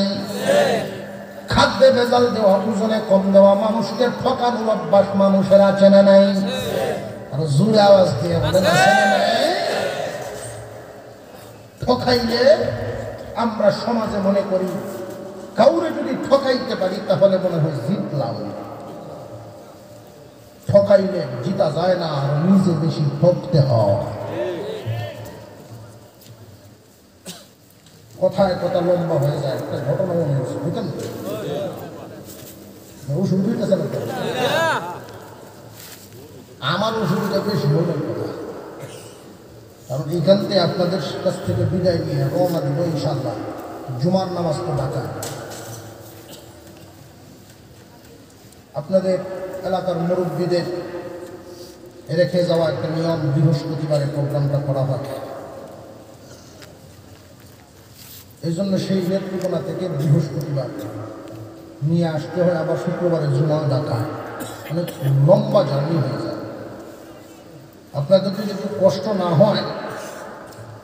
খাদ্যে ভেজাল দেওয়া, ওজনে কম দেওয়া, মানুষকে ঠকানোর অভ্যাস মানুষের আছে না নাই? আর জোরে আওয়াজ দিয়ে বলেন আছে না নাই? ঠকাইলে আমরা সমাজে মনে করি কাউরে যদি ঠকাইতে পারি তাহলে মনে হয় জিতলাম। ঠকাইলে জিতা যায় না, আর নিজে বেশি ঠকতে হয়। কথায় কথা লম্বা হয়ে যায়। একটা ঘটনা মনে হচ্ছে, বুঝলেন? ওষুধ দিতেছে না, আমার ওষুধটা বেশি বলবেন কথা, কারণ এখান থেকে আপনাদের কাছ থেকে বিদায় নিয়ে রওনা দিব ইনশাআল্লাহ জুমার নামাজ তো ঢাকা। আপনাদের এলাকার মুরব্বীদের রেখে যাওয়া একটা নিয়ম, বৃহস্পতিবারে প্রোগ্রামটা করা হয়। এই জন্য সেই নেত্রকোনা থেকে বৃহস্পতিবার নিয়ে আসতে হয়, আবার শুক্রবারে জুমা ঢাকা, অনেক লম্বা জার্নি হয়ে যায়। আপনাদের যদি একটু কষ্ট না হয়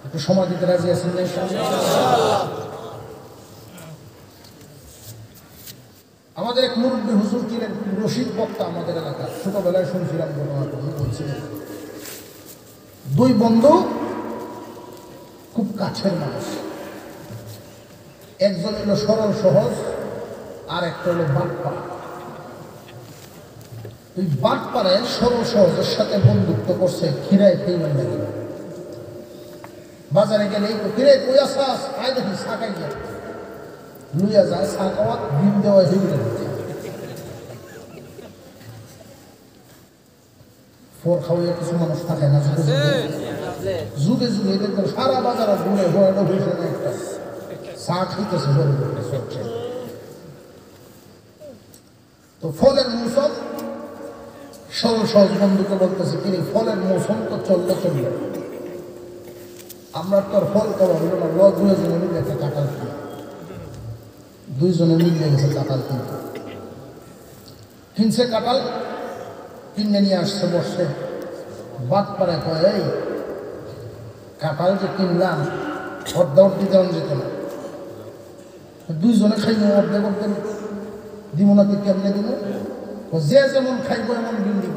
একটু সময় দিতে রাজি আছেন না? আমাদের এক মুরব্বী হুজুর ছিলেন, রশিদ বক্তা আমাদের এলাকার, ছোটবেলায় শুনছিলাম ঘটনাটা, বলছিলেন দুই বন্ধু খুব কাছের মানুষ, একজন হলো সরল সহজ আর একটা হলো বাটপাড়া। ওই বাটপাড়ায় সরল সহজের সাথে বন্ধুত্ব করছে, খিরায় পেইমান লাগে। বাজারে গেলে এই খিরাই কই আসাস, আয় দেখি চা খাই লুইয়া যায়, চা খাওয়া বিল দেওয়া হয়ে ফোর খাওয়াইয়া কিছু মানুষ থাকে না, যুগে যুগে দেখবেন সারা বাজারে ঘুরে ঘোরানো হয়েছে না, একটা চা খাইতেছে চলছে। তো ফলের মৌসুম, সরল সহজ বন্ধুকে বলতেছে, তিনি ফলের মৌসুম তো চললে চলবে, আমরা তোর ফল খাওয়া হলো না, দুজনে মিলে একটা কাঁঠাল কিনে, দুইজনে মিলে গেছে কাঁঠাল কিনছে কাঁঠাল কিনে নিয়ে আসছে, বসে বাদ পাড়ায় কয়, এই কাঁঠাল যে কিনলাম অর্ধেক দিতে যেত না, দুইজনে খাইব, অর্ধেক অর্ধেক দিব না, কি কেমনে দিব? যে যেমন খাইব এমন বিল দিব।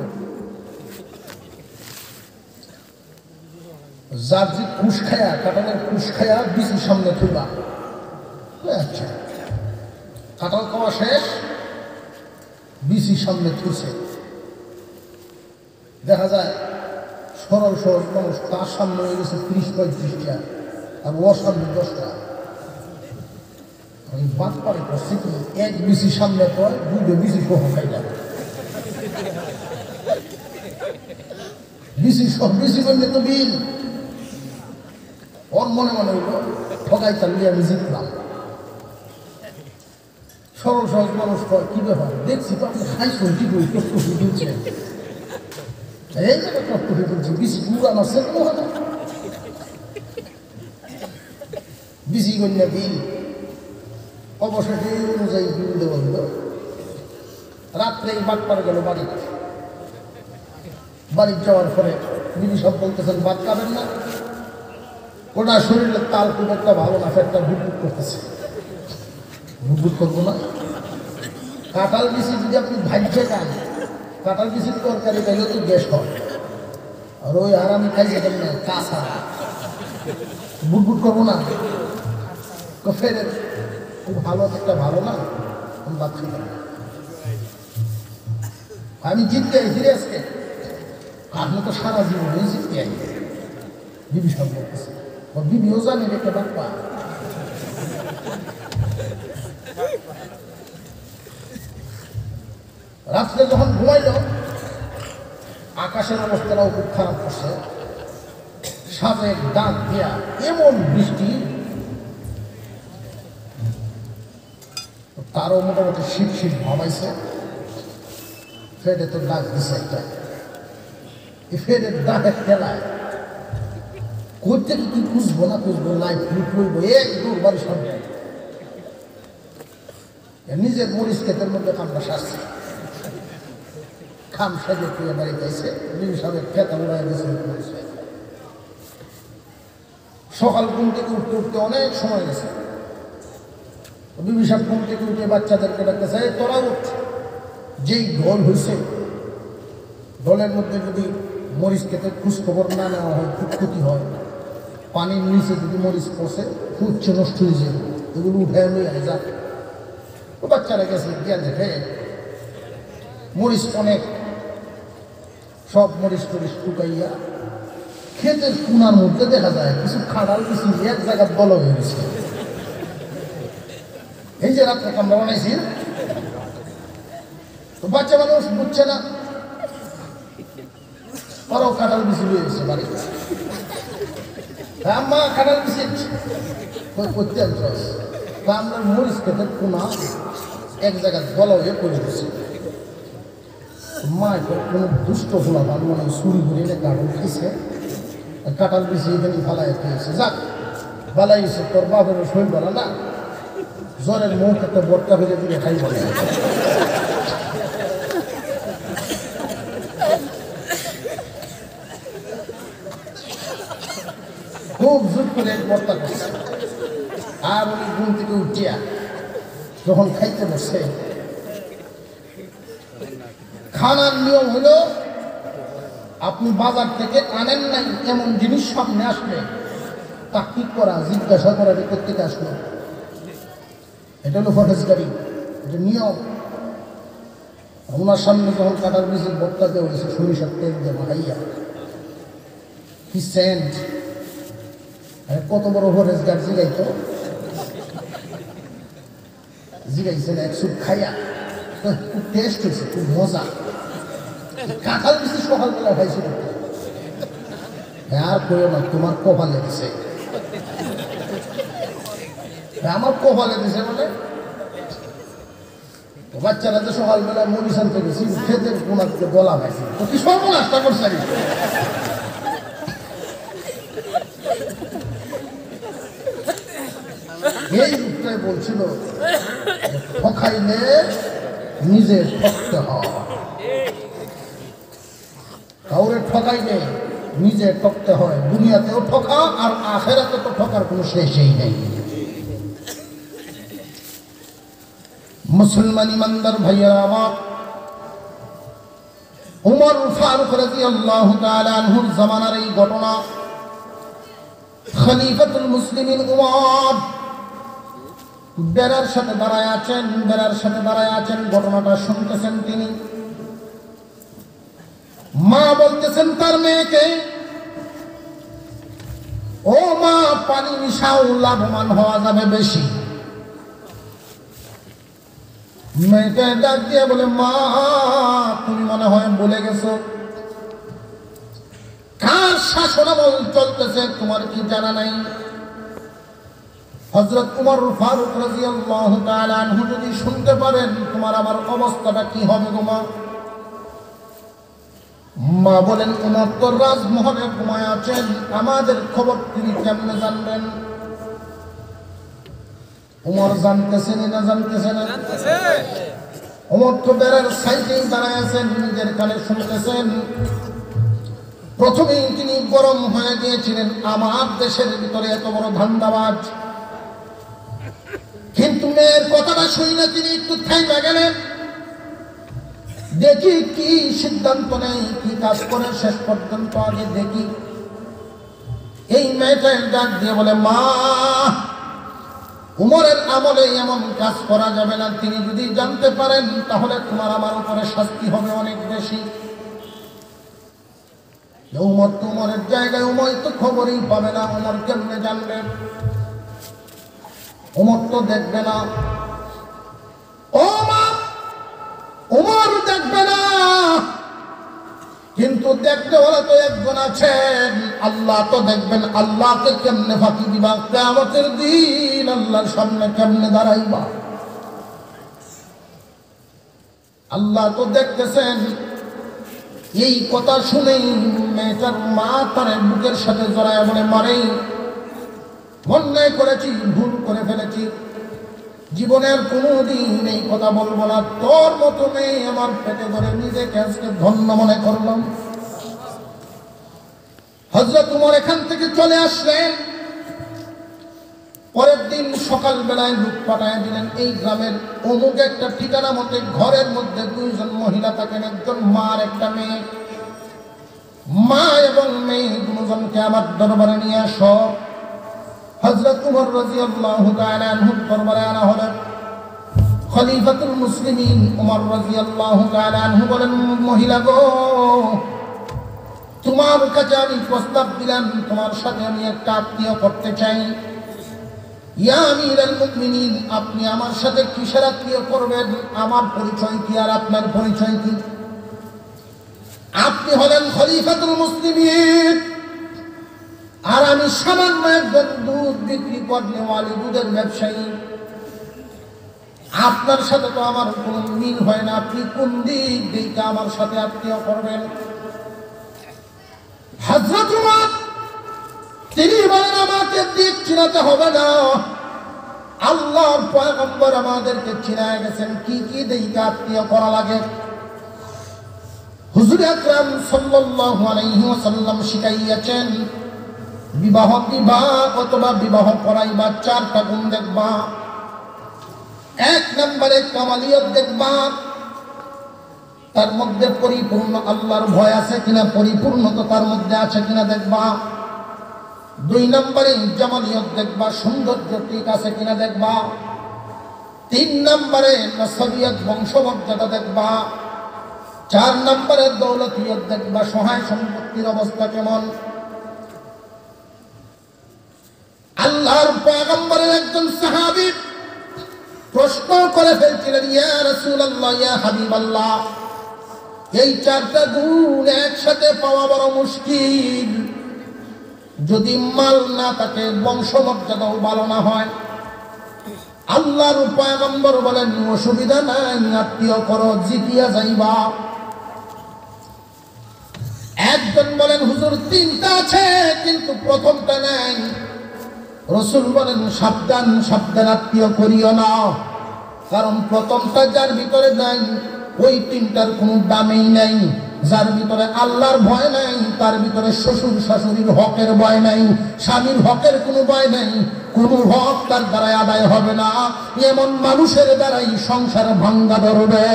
যার যে কুশ খায়া, কাঁঠালের কুশ খায়া বিচি সামনে তুলবা। আচ্ছা, কাঁঠাল খাওয়া শেষ, বিচি সামনে তুলছে। দেখা যায় সরল সহজ মানুষ, তার সামনে হয়ে গেছে 30-35টা, আর ওর সামনে 10টা। বাদ পারে করছে কি, এক বিচি সামনে পর দুটো বিচি সহ খাইলাম, বিচি সব বিচি করলে তো বিল। ওর মনে মনে হইল ঠকাই চালিয়ে আমি জিতলাম। সরল সহজ মানুষ কি ব্যাপার, দেখছি তো আপনি খাইছেন কি করে টকটকি দিচ্ছেন, এই জায়গায় টকটকি দিচ্ছি, বিচি পুরো আমার সেগুলো হয় না, বিচি করলে বিল। অবশেষে এই অনুযায়ী বিল দেওয়া হলো। রাত্রে বাদ পারে গেল বাড়ি, বাড়ি যাওয়ার পরে বিনি সব বলতেছেন বাদ খাবেন না, ওটা শরীরের তাল খুব একটা ভালো না, ফেরটা বুটবুট করতেছে, বুটবুট করবো না। কাঁঠাল বিচি যদি আপনি ভাইজে খান, কাঁঠাল বিচির তরকারি খাইলে তো গ্যাস হয়, আর ওই আরামি খাই যেতেন না কাঁচা, বুটবুট করবো না, তো ফের খুব ভালো একটা ভালো না, আমি বাদ খেলাম। আমি জিততে ফিরে আজকে, আপনি তো সারা জীবনে জিততে আই, বিবি সব বলতেছে, ও বিবিও জানি একটা বাপ্পা। রাত্রে যখন ঘুমাইল আকাশের অবস্থাটাও খুব খারাপ করছে, সাজে ডাক দিয়া এমন বৃষ্টি, তারও মোটামুটি শীত শীত ভাবাইছে। ফেরে তো ডাক দিছে একটা, ফেরের ডাকের খেলায় করতে তো তুই খুঁজবো না খুঁজবো, লাইফ লুট করবো এক দূর বাড়ি সঙ্গে নিজের মরিচ ক্ষেতের মধ্যে কামটা সারছে। খাম সাজে তুই বাড়িতে এসে বিবি সাহেবের খেতা উড়াই গেছে। সকাল ঘুম থেকে উঠতে উঠতে অনেক সময় গেছে। বিবি সাহেব ঘুম থেকে উঠে বাচ্চাদেরকে ডাকতেছে, তোরা উঠ, যেই ঢোল হয়েছে ঢোলের মধ্যে যদি মরিচ খেতে খোঁজ খবর না নেওয়া হয় খুব ক্ষতি হয়। পানির নিচে যদি মরিচ পচে খুঁজছে নষ্ট হয়ে যাবে, এগুলো উঠে নিয়ে যা। বাচ্চারা গেছে গিয়া দেখে মরিচ অনেক, সব মরিচ টরিচ টুকাইয়া ক্ষেতের কোনার মধ্যে দেখা যায় কিছু খাড়াল কিছু এক জায়গায় বল হয়ে গেছে। এই যে রাত্রে আমরা বানাইছি, তো বাচ্চা মানুষ বুঝছে না, ওরাও কাঁঠাল বিচি হয়ে গেছে বাড়ি। আম্মা কাঁঠাল বিচি করতে আনছ, আমরা মরিচ ক্ষেতের কোনা এক জায়গায় বল হয়ে পড়ে গেছে। মা কোনো দুষ্ট ফোলা পান মানে চুরি করে এনে কাঁঠাল খেয়েছে, কাঁঠাল বিচি এখানে ফালাই খেয়েছে। যাক বালাইছে, তোর বাপেরও শরীর বলা না, জ্বরের মুখ একটা বটকা ফেলে দিলে খাই বলে। খুব জোর করে বর্তা করছে। আর উনি ঘুম থেকে উঠিয়া যখন খাইতে বসে, খানার নিয়ম হলো আপনি বাজার থেকে আনেন নাই এমন জিনিস সামনে আসলে তা কি করা, জিজ্ঞাসা করা যে কোথেকে আসলো। এটা হলো ফরেজগারি, এটা নিয়ম। ওনার সামনে যখন কাটার বিচি বটকা দেওয়া হয়েছে সরিষার তেল দিয়ে মাখাইয়া, কি সেন্ট, কত বড় ফরেজগার জিগাইতো, জিগাইছে না এক সুপ খাইয়া, খুব টেস্ট হয়েছে, খুব মজা। কাঁঠাল বিচি সকালবেলা খাইছিল। আর কইও না, তোমার কপালে দিছে, আমার কপালে দিছে বলে। বাচ্চারা যে সকালবেলা মরিচ আনতে গেছি, খেতের কোনাতে গলা খাইছে, তো কি সর্বনাশটা করছে। এই রূপটাই বলছিল ঠকাইলে নিজে ঠকতে হয়, কাউরে ঠকাইলে নিজে ঠকতে হয়। দুনিয়াতেও ঠকা আর আখেরাতে তো ঠকার কোনো শেষই নেই। মুসলমান ইমানদার ভাইয়া আমার, উমর ফারুক রাদিয়াল্লাহু তাআলা আনহুর জামানার এই ঘটনা, খলিফাতুল মুসলিমিন উমর বেড়ার সাথে দাঁড়ায় আছেন, ঘটনাটা শুনতেছেন তিনি। মা বলতেছেন তার মেয়েকে, ও মা, পানি মিশাও, লাভবান হওয়া যাবে বেশি। মেয়েকে ডাক দিয়ে বলে, মা তুমি মনে হয় বলে গেছো, কার শাসনামল চলতেছে তোমার কি জানা নাই? হযরত উমর ফারুক রাদিয়াল্লাহু তাআলা আনহু যদি শুনতে পারেন তোমার আমার অবস্থাটা কি হবে গো মা? মা বলেন, উমর তো রাজমহলে ঘুমায় আছেন, আমাদের খবর তিনি কেমনে জানবেন? উমর জানতেছেন না জানতেছেন না? উমর তো বেড়ার সাইডেই দাঁড়ায় আছেন, নিজের কানে শুনতেছেন। প্রথমেই তিনি গরম হয়ে গিয়েছিলেন, আমার দেশের ভিতরে এত বড় ধান্দাবাজ। কিন্তু মেয়ের কথাটা শুনে তিনি একটু থাইমা গেলেন, দেখি কি সিদ্ধান্ত নেই, কি কাজ করে শেষ পর্যন্ত আগে দেখি। এই মেয়েটার ডাক দিয়ে বলে, মা, উমরের আমলে এমন কাজ করা যাবে না, তিনি যদি জানতে পারেন তাহলে তোমার আমার উপরে শাস্তি হবে অনেক বেশি। উমর তো উমরের জায়গায়, উমর তো খবরই পাবে না, উমর কেমনে জানবে? উমর তো দেখবে না। ও মা, উমর দেখবে না, কিন্তু দেখতে হলে তো একজন আছেন, আল্লাহ তো দেখবেন। আল্লাহকে কেমনে ফাঁকি দিবা? কিয়ামতের দিন আল্লাহর সামনে কেমনে দাঁড়াইবা? আল্লাহ তো দেখতেছেন। এই কথা শুনেই মেয়েটার মা তার বুকের সাথে জড়ায় বলে, মারে অন্যায় করেছি, ভুল করে ফেলেছি, জীবনের কোনোদিন এই কথা বলবো না। তোর মতো মেয়ে আমার পেটে ধরে নিজেকে আজকে ধন্য মনে করলাম। হযরত ওমর এখান থেকে চলে আসলেন। পরের দিন সকাল বেলায় লোক পাঠায় দিলেন, এই গ্রামের অমুক একটা ঠিকানা মতে ঘরের মধ্যে দুইজন মহিলা থাকেন, একজন মা আর একটা মেয়ে। মা এবং মেয়ে দুজনকে আমার দরবারে নিয়ে আসো। হযরত ওমর রাদিয়াল্লাহু তাআলা আনহু দরবারে আনা হলেন। খলিফাতুল মুসলিমিন ওমর রাদিয়াল্লাহু তাআলা আনহু বলেন, মহিলা গো, তোমার কাছে আমি প্রস্তাব দিলাম, তোমার সাথে আমি একটা আত্মীয় করতে চাই। ইয়া আমিরুল মুমিনিন, আপনি আমার সাথে কিসের আত্মীয় করবেন? আমার পরিচয় কি আর আপনার পরিচয় কি? আপনি হলেন খলিফাতুল মুসলিমিন, আর আমি সামান্য একজন দুধ বিক্রি করনেওয়ালি দুধের ব্যবসায়ী। আপনার সাথে তো আমার কোনো মিল হয় না। আপনি কোন দিক দিয়ে আমার সাথে আত্মীয় করবেন? হযরত ওমর তিনি বলেন, আমাকে দিক চিনাতে হবে না, আল্লাহর পয়গম্বর আমাদেরকে চিনায় গেছেন কি কি দিকে আত্মীয় করা লাগে। হুজুর আকরাম সাল্লাল্লাহু আলাইহি ওয়াসাল্লাম শিখাইয়াছেন, বিবাহ দিবা অথবা বিবাহ করাইবা, চারটা গুণ দেখবা। এক নম্বরে কামালিয়ত দেখবা, তার মধ্যে পরিপূর্ণ আল্লাহর ভয় আছে কিনা, পরিপূর্ণতা তার মধ্যে আছে কিনা দেখবা। দুই নম্বরে জামালিয়ত দেখবা, সৌন্দর্য ঠিক আছে কিনা দেখবা। তিন নম্বরে নসবিয়ত বংশমর্যাদা দেখবা। চার নম্বরে দৌলতিয়ত দেখবা, সহায় সম্পত্তির অবস্থা কেমন। আল্লাহর পয়গম্বরের একজন সাহাবী প্রশ্ন করে ফেলছিলেন, ইয়া রাসূলুল্লাহ, ইয়া হাবিবাল্লাহ, এই চারটা গুণ একসাথে পাওয়া বড় মুশকিল। যদি মাল না থাকে, বংশমর্যাদাও ভালো না হয়। আল্লাহর পয়গম্বর বলেন, অসুবিধা নাই, আত্মীয় করো, জিতিয়া যাইবা। একজন বলেন, হুজুর তিনটা আছে কিন্তু প্রথমটা নাই। রাসূল বলেন, সাবধান সাবধান, আত্মীয় করিও না, কারণ প্রথমটা যার ভিতরে নাই, ওই তিনটার কোনো দামেই নাই। যার ভিতরে আল্লাহর ভয় নাই, তার ভিতরে শ্বশুর শাশুড়ির হকের ভয় নাই, স্বামীর হকের কোনো ভয় নাই, কোনো হক তার দ্বারাই আদায় হবে না। এমন মানুষের দ্বারাই সংসার ভাঙ্গা ধরবে।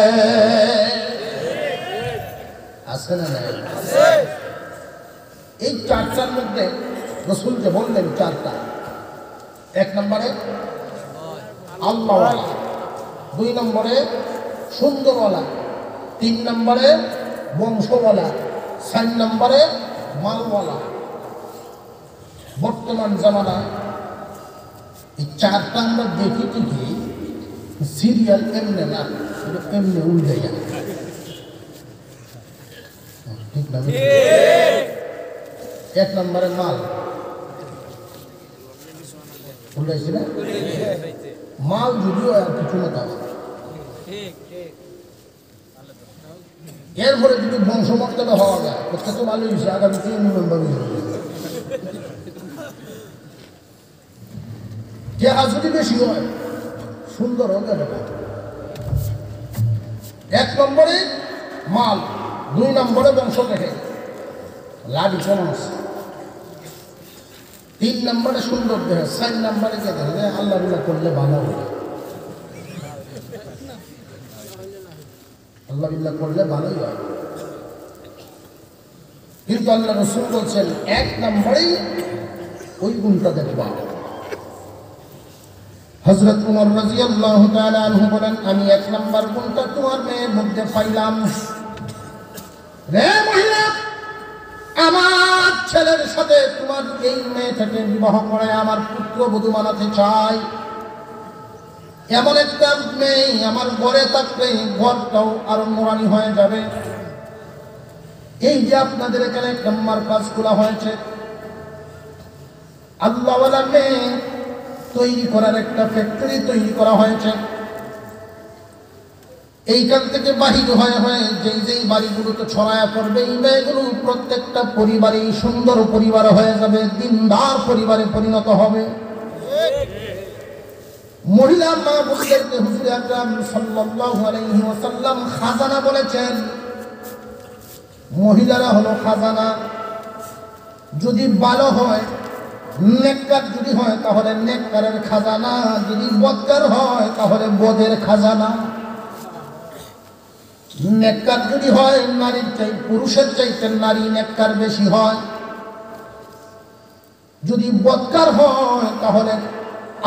আছে না? এই চারটার মধ্যে রাসূল যে বললেন চারটা, এক নম্বরে আল্লাহওয়ালা, দুই নম্বরে সুন্দরওয়ালা, তিন নম্বরে বংশওয়ালা, চার নম্বরে মালওয়ালা। বর্তমান জামানায় এই চারটা আমরা দেখি ঠিকই, সিরিয়াল এমনি না, এমনি উল্টে যায়, ঠিক না? এক নম্বরে মাল উল্টাইছি না, মাল যদিও আর কিছু না থাকে। এরপরে যদি বংশমর্যাদা হওয়া যায়, কোথা তো ভালো হয়েছে, আগামীতে মেম্বার যদি বেশি হয়, সুন্দর হবে। এক নম্বরে মাল, দুই নম্বরে বংশ দেখে লাড়ি কেমন আছে, তিন নম্বরে সুন্দর দেখে, চার নম্বরে কে দেখে আল্লাহ বিল্লাহ করলে ভালো হবে, আল্লাহ বিল্লাহ করলে ভালোই হয়। কিন্তু আল্লাহ রাসূল বলছেন, এক নম্বরেই ওই গুণটা দেখবা। হযরত ওমর রাদিয়াল্লাহু তাআলা আনহু বলেন, আমি এক নম্বর গুণটা তোমার মেয়ের মধ্যে পাইলাম। রে মহিলা, আমার ছেলের সাথে তোমার এই মেয়েটাকে বিবাহ করে আমার পুত্রবধূ বানাতে চাই। এমন একটা মেয়ে আমার ঘরে থাকলে ঘরটাও আরো নোরানি হয়ে যাবে। এই যে আপনাদের এখানে একটা মার্কাজ খোলা হয়েছে, আল্লাহওয়ালা মেয়ে তৈরি করার একটা ফ্যাক্টরি তৈরি করা হয়েছে। এইখান থেকে বাহির হয়ে হয়ে যেই বাড়িগুলোতে ছড়ায়া পড়বে, এই মেয়েগুলো প্রত্যেকটা পরিবারেই সুন্দর পরিবার হয়ে যাবে, দিনদার পরিবারে পরিণত হবে। মহিলা মা বোনদেরকে হুজুর আকরাম সাল্লাল্লাহু আলাইহি ওয়াসাল্লাম খাজানা বলেছেন। মহিলারা হলো খাজানা। যদি ভালো হয়, নেককার যদি হয় তাহলে নেককারের খাজানা, যদি বদকার হয় তাহলে বদের খাজানা। নেককার যদি হয়, নারীর চাই পুরুষের চাইতে নারী নেককার বেশি হয়। যদি বদকার হয় তাহলে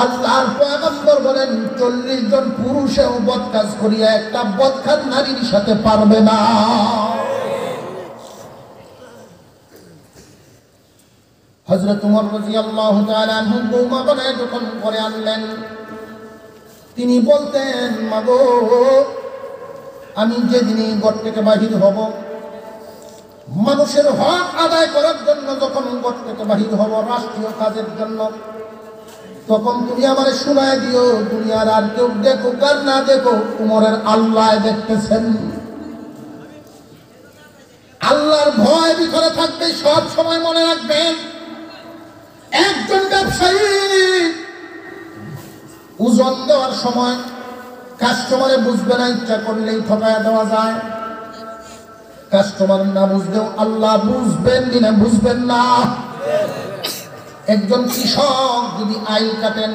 আল্লাহর পয়গম্বর বলেন 40 জন পুরুষেও বদকাজ করিয়া একটা বদকার নারীর সাথে পারবে না। হযরত ওমর রাদিয়াল্লাহু তাআলা আনহু বৌমা বানায় যখন করে আনলেন, তিনি বলতেন, মাগো আমি যেদিনই ঘর থেকে বাহির হব, মানুষের হক আদায় করার জন্য যখন ঘর থেকে বাহির হব, রাষ্ট্রীয় কাজের জন্য, তখন তুমি আমারে শোনায় দিও, দুনিয়ার আর কেউ দেখুক আর না দেখুক, উমরের আল্লাহ দেখতেছেন। আল্লাহর ভয় ভিতরে থাকবে, সব সময় মনে রাখবেন। একজন ব্যবসায়ী ওজন দেওয়ার সময় কাস্টমারে বুঝবে না, ইচ্ছা করলেই ঠকায় দেওয়া যায়। কাস্টমার না বুঝলেও আল্লাহ বুঝবেন কিনা বুঝবেন না। একজন কৃষক যদি আইল কাটেন,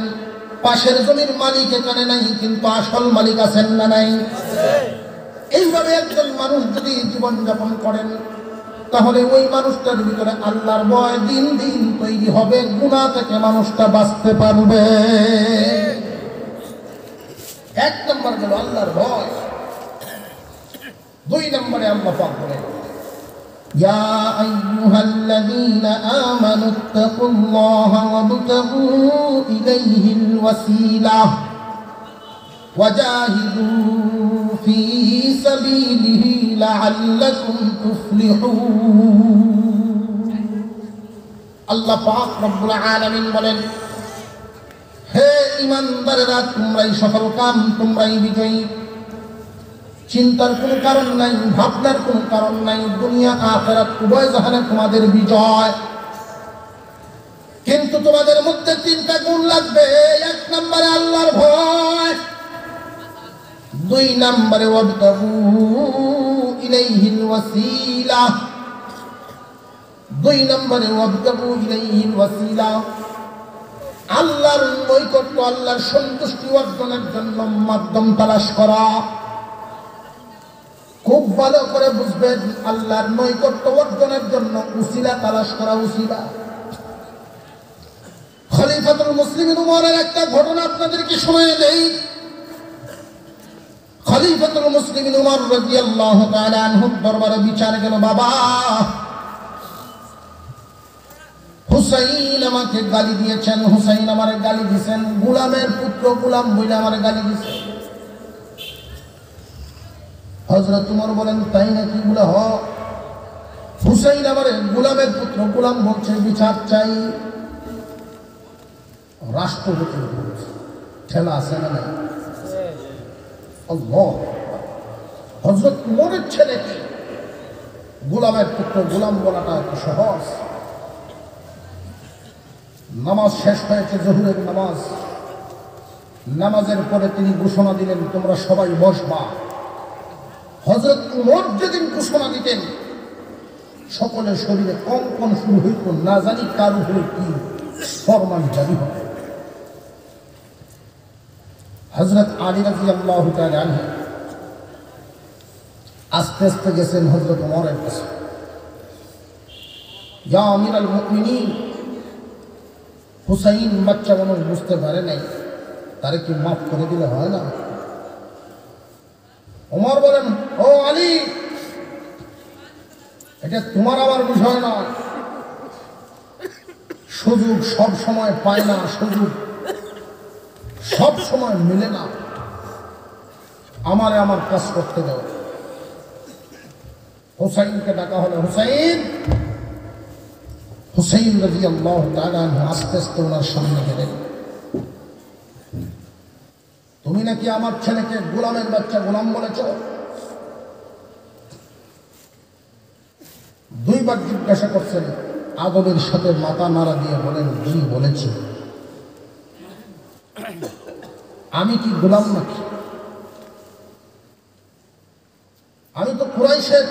পাশের জমির মালিক এখানে নাই, কিন্তু আসল মালিক আছেন না নাই? এইভাবে একজন মানুষ যদি জীবনযাপন করেন, তাহলে ওই মানুষটার ভিতরে আল্লাহর ভয় দিন দিন তৈরি হবে, গুনাহ থেকে মানুষটা বাঁচতে পারবে। এক নম্বর হলো আল্লাহর ভয়। 2 নম্বরে আল্লাহ পাক বলেন, ইয়া আইয়ুহাল্লাযীনা আমানুত্তাকুল্লাহা ওয়াবতাগু ইলাইহিল ওয়াসিলাহ ওয়াজাহিদু ফী সাবিলিহি লাআল্লাকুম তুফলিহুন। আল্লাহ পাক রব্বুল আলামিন বলেন, হে ঈমানদারেরা, তোমরাই সফল কাম, তোমরাই বিজয়ী। চিন্তার কোনো কারণ নাই, ভাবনার কোনো কারণ নাই, দুনিয়া আখিরাত উভয় জাহানে তোমাদের বিজয়। কিন্তু তোমাদের মধ্যে 3টা গুণ লাগবে। 1 নম্বরে আল্লাহর ভয়, 2 নম্বরে ওয়াবতাগু ইলাইহিল ওয়াসিলা, 2 নম্বরে ওয়াবতাগু ইলাইহিল ওয়াসিলা, আল্লাহর নৈকট্য, আল্লাহর সন্তুষ্টি অর্জনের জন্য মাধ্যম তালাশ করা। খুব ভালো করে বুঝবেন, আল্লাহর নৈকট্য অর্জনের জন্য উসিলা তালাশ করা। উসিলা খলিফাতুল মুসলিমিন উমরের একটা ঘটনা আপনাদেরকে শুনিয়ে দেই। খলিফাতুল মুসলিমিন উমর রাদিয়াল্লাহু তাআলা আনহুর দরবারে বিচার গেল, বাবা হুসাইন আমাকে গালি দিয়েছেন, হুসাইন আমারে গালি দিয়েছেন, গোলামের পুত্র গোলাম বলে আমারে গালি দিয়েছেন। হযরত ওমর বলেন, তাই নাকি? বলে হ, হুসাইন আমারে গোলামের পুত্র গোলাম বলছে, বিচার চাই। রাষ্ট্রপতির ঠেলা আছে না নাই? আল্লাহ, হযরত ওমরের ছেলেকে গোলামের পুত্র গোলাম বলাটা এত সহজ? নামাজ শেষ হয়েছে, জোহরের নামাজ। নামাজের পরে তিনি ঘোষণা দিলেন, তোমরা সবাই বসবা। হযরত ওমর যেদিন ঘোষণা দিতেন, সকলের শরীরে কম্পন শুরু হইত, না জানি কার উপরে কি ফরমান জারি হবে। হযরত আলী রাদিয়াল্লাহু তাআলা আনহু আস্তে আস্তে গেছেন হযরত ওমরের কাছে, ইয়া আমিরাল মুমিনিন, হুসাইন বাচ্চা মানুষ বুঝতে পারে নাই, তারে কি মাফ করে দিলে হয় না? ওমর বলেন, ও আলী, এটা তোমার আমার বিষয় না। সুযোগ সব সময় পায় না, সুযোগ সব সময় মিলে না। আমারে আমার কাজ করতে দাও। হুসাইনকে ডাকা হলো, হুসাইন। হুসাইন রাদিয়াল্লাহু তাআলা আনহু আস্তে আস্তে ওনার সামনে গেলেন। তুমি নাকি আমার ছেলেকে গোলামের বাচ্চা গোলাম বলেছ? দুইবার জিজ্ঞাসা করছেন, আদবের সাথে মাথা নাড়া দিয়ে বলেন, জি বলেছি। আমি কি গোলাম নাকি? আমি তো কুরাইশের,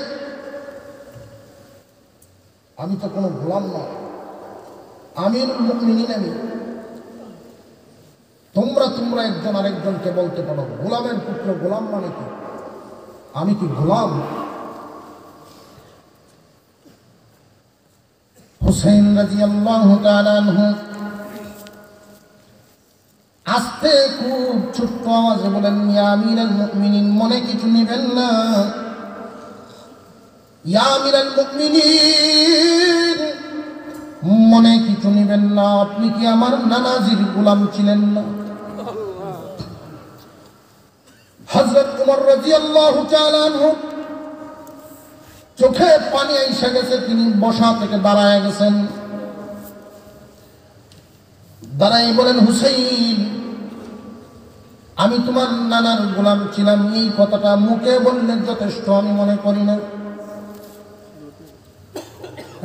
আমি তো কোনো গোলাম না, আমিরুল মুমিনিন আমি। তোমরা একজন আরেকজনকে বলতে পারো গোলামের পুত্র, গোলাম মানে কি? আমি কি গোলাম? হুসাইন রাদিয়াল্লাহু তাআলা আনহু আস্তে খুব ছোট্ট আওয়াজে বলেন, ইয়া আমিরুল মুমিনিন, মনে কিছু নেবেন না। ইয়া আমিরুল মুমিনিন, মনে কিছু নেবেন না। আপনি কি আমার নানাজির গোলাম ছিলেন না? হযরত ওমর রাদিয়াল্লাহু তাআলা আনহু চোখে পানি এসে গেছে, তিনি বসা থেকে দাঁড়ায় গেছেন। দাঁড়াই বলেন, হুসাইন, আমি তোমার নানার গোলাম ছিলাম, এই কথাটা মুখে বললে যথেষ্ট আমি মনে করি না।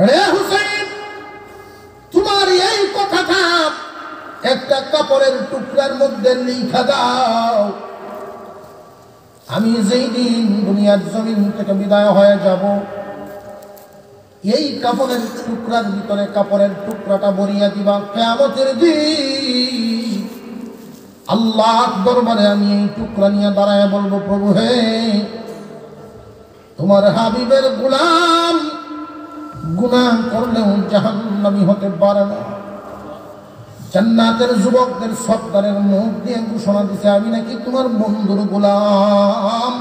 রে হুসাইন, তোমার এই কথাটা একটা কাপড়ের টুকরার মধ্যে লিখা দাও। আমি যেই দিন দুনিয়ার জমিন থেকে বিদায় হয়ে যাব, এই কাপড়ের টুকরার ভিতরে কাপড়ের টুকরাটা ভরিয়ে দিবা। কিয়ামতের দিন আল্লাহ দরবারে আমি এই টুকরা নিয়ে দাঁড়ায় বলবো, প্রভু হে, তোমার হাবিবের গোলাম গুনাহ করলেও জাহান্নামী হতে পারে না। জান্নাতের যুবকদের সর্দারের মুখ দিয়ে ঘোষণা দিছে, আমি নাকি তোমার বন্ধুর গোলাম।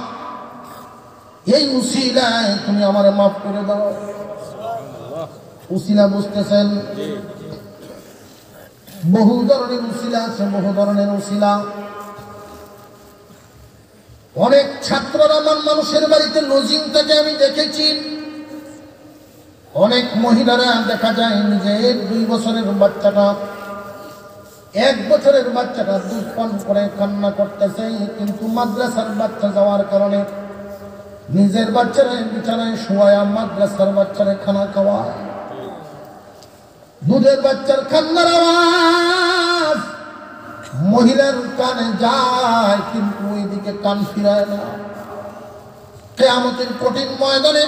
এই উসিলায় তুমি আমারে মাফ করে দাও। উসিলা বুঝতেছেন? বহু ধরনের উসিলা আছে, বহু ধরনের উসিলা। অনেক ছাত্ররা মানুষের বাড়িতে লজিং থেকে আমি দেখেছি। অনেক মহিলারা দেখা যায় নিজের 2 বছরের বাচ্চাটা, 1 বছরের বাচ্চাটা দুধ পান করে কান্না করতেছে, কিন্তু মাদ্রাসার বাচ্চা যাওয়ার কারণে নিজের বাচ্চারা বিছানায় শোয়া মাদ্রাসার বাচ্চারা খানা খাওয়ায়। দুধের বাচ্চার কান্নার আওয়াজ মহিলার কানে যায়, কিন্তু ওইদিকে কান ফিরায় না। কিয়ামতের কঠিন ময়দানে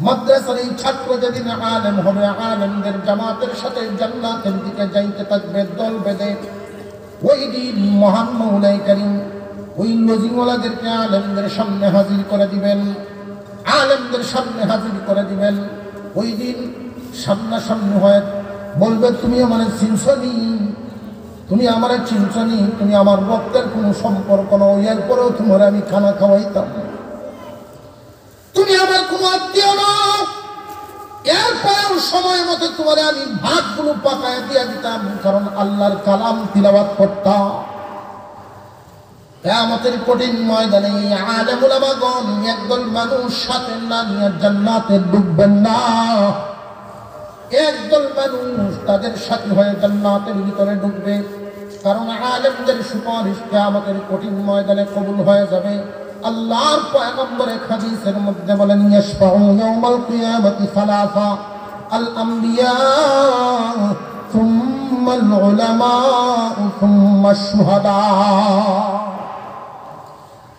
মাদ্রাসার এই ছাত্র যেদিন আলেম হবে, আলেমদের জামাতের সাথে জান্নাতের দিকে যাইতে থাকবে দল বেঁধে। ওই দিন মহান মৌলাই কারীম ওই লজিংওয়ালাদেরকে আলেমদের সামনে হাজির করে দিবেন, আলেমদের সামনে হাজির করে দিবেন। ওই দিন সামনাসামনি হয়ে বলবে, তুমি আমার চিনছনি, তুমি আমার চিনছনি, তুমি আমার রক্তের কোনো সম্পর্ক নও, এরপরেও তোমার আমি খানা খাওয়াইতাম। তুমি আমার কোনো আত্মীয় নও, এরপরেও সময় মতো তোমার আমি ভাতগুলো পাকায় দিয়ে দিতাম, কারণ আল্লাহর কালাম তিলাওয়াত করতাম। কিয়ামতের কঠিন ময়দানে আলেম উলামাগণ একদল মানুষ সাথে না নিয়ে জান্নাতে ডুববেন না। একদল মানুষ তাদের সাথী হয়ে জান্নাতের ভিতরে ঢুকবে, কারণ আলেমদের সুপারিশ কিয়ামতের কঠিন ময়দানে কবুল হয়ে যাবে। আল্লাহর পয়গম্বরের হাদিসের মধ্যে বলেন, ইয়াশফাউ ইয়াউমাল কিয়ামাতি সালাসা, আল আমবিয়া সুম্মাল উলামা সুম্মাশ শুহাদা।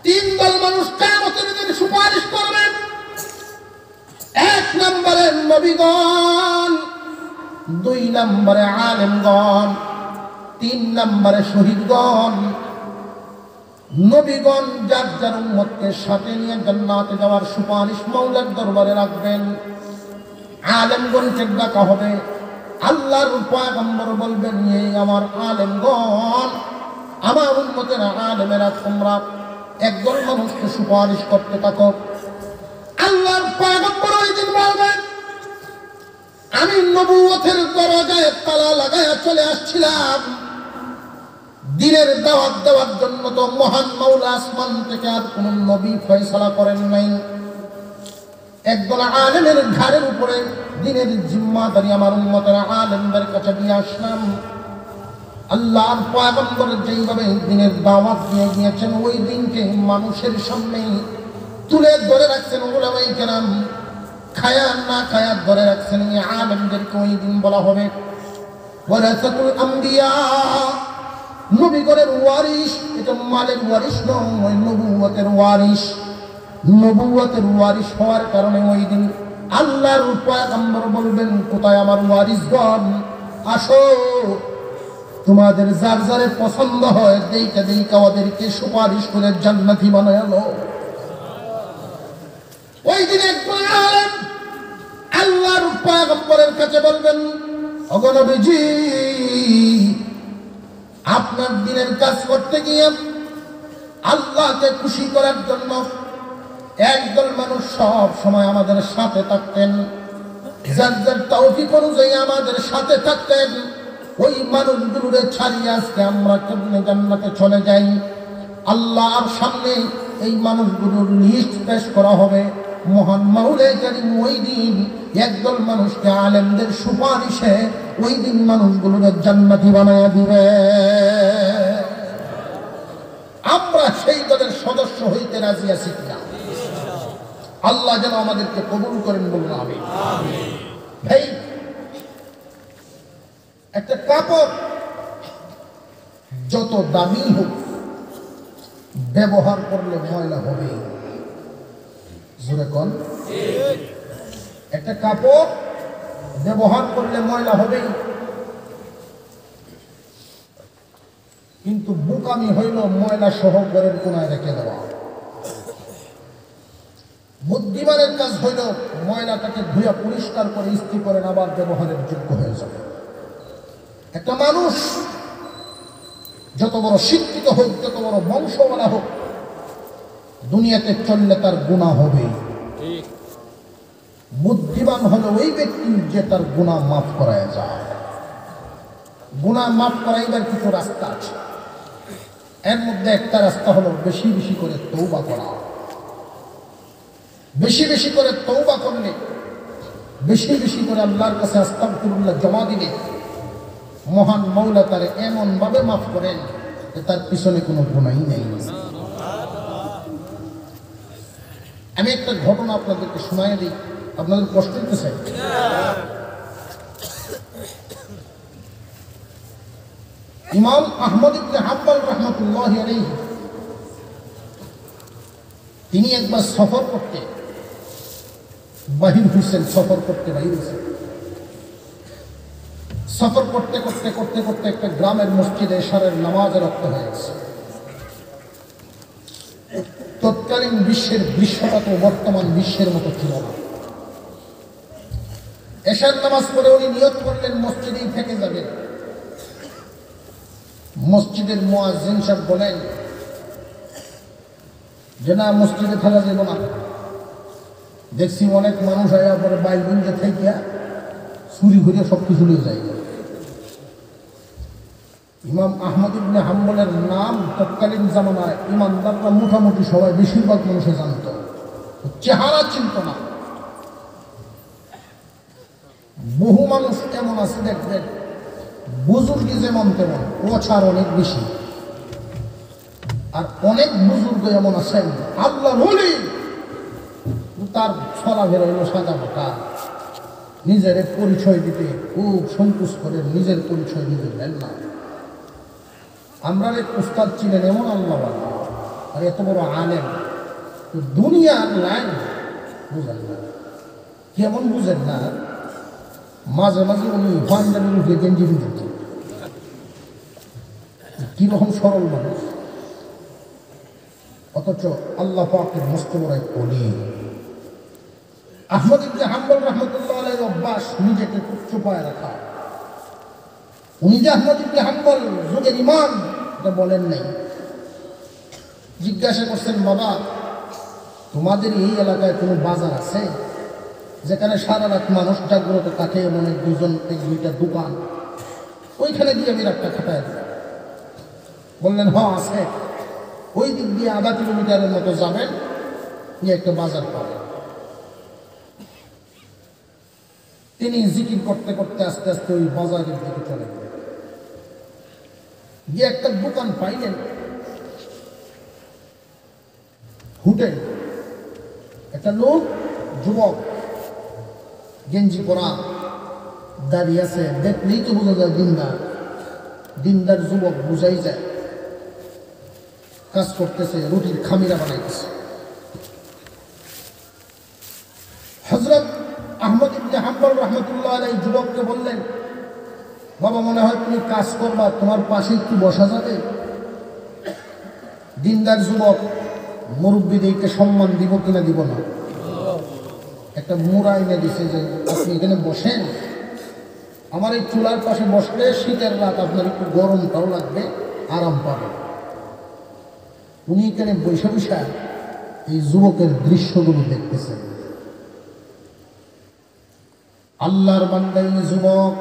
3 দল মানুষ কিয়ামতের দিন সুপারিশ করবেন। 1 নম্বরে নবীগণ, 2 নম্বরে আলেমগণ, 3 নম্বরে শহীদগণ। নবীগণ যার যার উম্মতকে সাথে নিয়ে জান্নাতে যাওয়ার সুপারিশ মাওলার দরবারে রাখবেন। আলেমগণকে ডাকা হবে, আল্লাহর পয়গম্বর বলবেন, এই আমার আলেমগণ, আমার উম্মতের আলেমেরা, তোমরা একদল মানুষকে সুপারিশ করতে থাকো। আল্লাহর পয়গম্বর ওই দিন বলবেন, আমি নবুয়তের দরজায় তালা লাগায়া চলে আসছিলাম, দিনের দাওয়াত দেওয়ার জন্য তো মহান মাওলা আসমান থেকে আর কোন নবী ফয়সালা করেন নাই। একদল আলেমের ঘাড়ের উপরে দিনের জিম্মাদারি আমার উম্মতের আলেমদের কাছে দিয়ে আসলাম। আল্লাহর পয়গম্বর যেইভাবে দিনের দাওয়াত দিয়ে গিয়েছেন, ওই দিনকে মানুষের সামনে তুলে ধরে রাখছেন উলামায়ে কেরাম, খায়া না খায়া ধরে রাখছেন। এই আলেমদেরকে ওই দিন বলা হবে ওয়ারাসাতুল আম্বিয়া, নবীগণের ওয়ারিস। এটা মালের ওয়ারিস নয়, নবুয়তের ওয়ারিস। নবুয়তের ওয়ারিস হওয়ার কারণে ওই দিন আল্লাহর পয়গম্বর বলবেন, কোথায় আমার ওয়ারিসগণ, আসো, তোমাদের যার যারে পছন্দ হয় দেইকা দেইকা ওদেরকে সুপারিশ করে জান্নাতি বানালো। ওই দিন একজন আলেম আল্লাহর পয়গম্বরের কাছে বলবেন, ওগো নবীজি, আপনার দিনের কাজ করতে গিয়ে আল্লাহকে খুশি করার জন্য একদল মানুষ সব সময় আমাদের সাথে থাকতেন, যার যার তৌফিক অনুযায়ী আমাদের সাথে থাকতেন। ওই মানুষগুলোরে ছাড়িয়ে আজকে আমরা কেমনে জান্নাতে চলে যাই? আল্লাহর সামনে এই মানুষগুলোর লিস্ট পেশ করা হবে। মহান মাওলানা কারীম ওই দিন একদল মানুষকে আলেমদের সুপারিশে ওই দিন মানুষগুলোরে জান্নাতি বানায়া দিবে। আমরা সেই দলের সদস্য হইতে রাজি আছি কিনা? আল্লাহ যেন আমাদেরকে কবুল করেন, বলুন আমিন। ভাই, একটা কাপড় যত দামি হোক, ব্যবহার করলে ময়লা হবে। জোরে কোন? একটা কাপড় ব্যবহার করলে ময়লা হবে, কিন্তু বোকামি হইল ময়লা সহ ঘরের কোনায় রেখে দেওয়া। বুদ্ধিমানের কাজ হইল ময়লাটাকে ধুয়ে পরিষ্কার করে ইস্ত্রি করে আবার ব্যবহারের যোগ্য হয়ে যাবে। একটা মানুষ যত বড় শিক্ষিত হোক, যত বড় বংশওয়ালা হোক, দুনিয়াতে চললে তার গুনাহ হবে। বুদ্ধিমান হলো ওই ব্যক্তি যে তার গুনাহ মাফ করায় যায়। গুনাহ মাফ করাইবার কিছু রাস্তা আছে, এর মধ্যে একটা রাস্তা হলো বেশি বেশি করে তওবা করা। বেশি বেশি করে তওবা করলে, বেশি বেশি করে আল্লাহর কাছে আস্তাগফিরুল্লাহ জমা দিলে মহান মাওলা তারে এমন ভাবে মাফ করেন যে তার পিছনে কোনো গুনাহই নেই। আমি একটা ঘটনা আপনাদেরকে শোনায় দিই, আপনাদের কষ্ট হতে চাই। ইমাম আহমদ ইবনে হাম্বল রাহমাতুল্লাহি আলাইহি, তিনি একবার সফর করতে বাহির হয়েছেন। সফর করতে বাহির হয়েছেন। সফর করতে করতে করতে করতে একটা গ্রামের মসজিদে এশারের নামাজে রক্ত হয়ে গেছে। তৎকালীন বিশ্বের দৃশ্যটা তো বর্তমান বিশ্বের মতো ছিল না। এশার নামাজ পড়ে উনি নিয়ত করলেন মসজিদেই থেকে যাবেন। মসজিদের মুয়াজ্জিন সাহেব বলেন যে না, মসজিদে থাকা যাব না। দেখছি অনেক মানুষ আয়া পরে বাইলগঞ্জে থেকে চুরি ঘুরে সব কিছু নিয়ে যায়। ইমাম আহমদ ইবনে হাম্বলের নাম তৎকালীন জামানায় ইমানদাররা মোটামুটি সবাই, বেশিরভাগ মানুষে জানত, চেহারা চিনত না। বহু মানুষ এমন আছে দেখবেন, বুজুর্গি যেমন তেমন ওছার অনেক বেশি। আর অনেক বুজুর্গ এমন আছেন আল্লাহ বলি, তার চলাফেরা হলো সাদা মাটা, নিজের পরিচয় দিতে খুব সংকোচ করে, নিজের পরিচয় নিজে দেন না। আমরা এক উস্তাদ ছিলেন এমন আল্লাহ, আর এত বড় আলেম, দুনিয়ার লাইন বুঝেন না। কেমন বুঝেন না? মাঝে মাঝে উনি পাঞ্জাবির উঠে গেঞ্জি দিতেন। কিরকম সরল মানুষ, অথচ আল্লাহ পাকের মস্ত বড় এক ওলি। আহমদ ইবনে হাম্বল রাহমাতুল্লাহ আলাইহির অভ্যাস নিজেকে উচ্চ পায়ে রাখা। উনি যে আহমদ ইবনে হাম্বল যুগের ইমাম এটা বলেন নাই। জিজ্ঞাসা করছেন, বাবা তোমাদের এই এলাকায় কোনো বাজার আছে যেখানে সারা রাত মানুষ জাগ্রত থাকে, মনে দুজন দুইটা দোকান, ওইখানে গিয়ে আমি রাতটা খাটাই দিই? বললেন হ্যাঁ আছে। ওই দিক দিয়ে 1/2 কিলোমিটারের মতো যাবেন, নিয়ে একটা বাজার পাবেন। তিনি জিকির করতে করতে আস্তে আস্তে ওই বাজারের দিকে চলে গেলেন। গিয়ে একটা দোকান পাইলেন, হোটেল। একটা লোক, যুবক, গেঞ্জি পরা, দাঁড়িয়ে আছে, দেখলেই তো বোঝা যায় দিনদার। দিনদার যুবক বুঝাই যায়। কাজ করতেছে, রুটির খামিরা বানাইতেছে। হযরত আহমদ ইবনে হাম্বল রাহমাতুল্লাহ আলাইহি যুবককে বললেন, বাবা মনে হয় তুমি কাজ করবা, তোমার পাশে একটু বসা যাবে? দিনদার যুবক মুরব্বীদেরকে সম্মান দিব কিনা দিব না, একটা মুড়া এনে দিছে যে আপনি এখানে বসেন, আমার এই চুলার পাশে বসলে শীতের রাত আপনার একটু গরমটাও লাগবে, আরাম পাবে। উনি এখানে বৈশা বৈশা এই যুবকের দৃশ্যগুলো দেখতেছেন। আল্লাহর বান্দা এই যুবক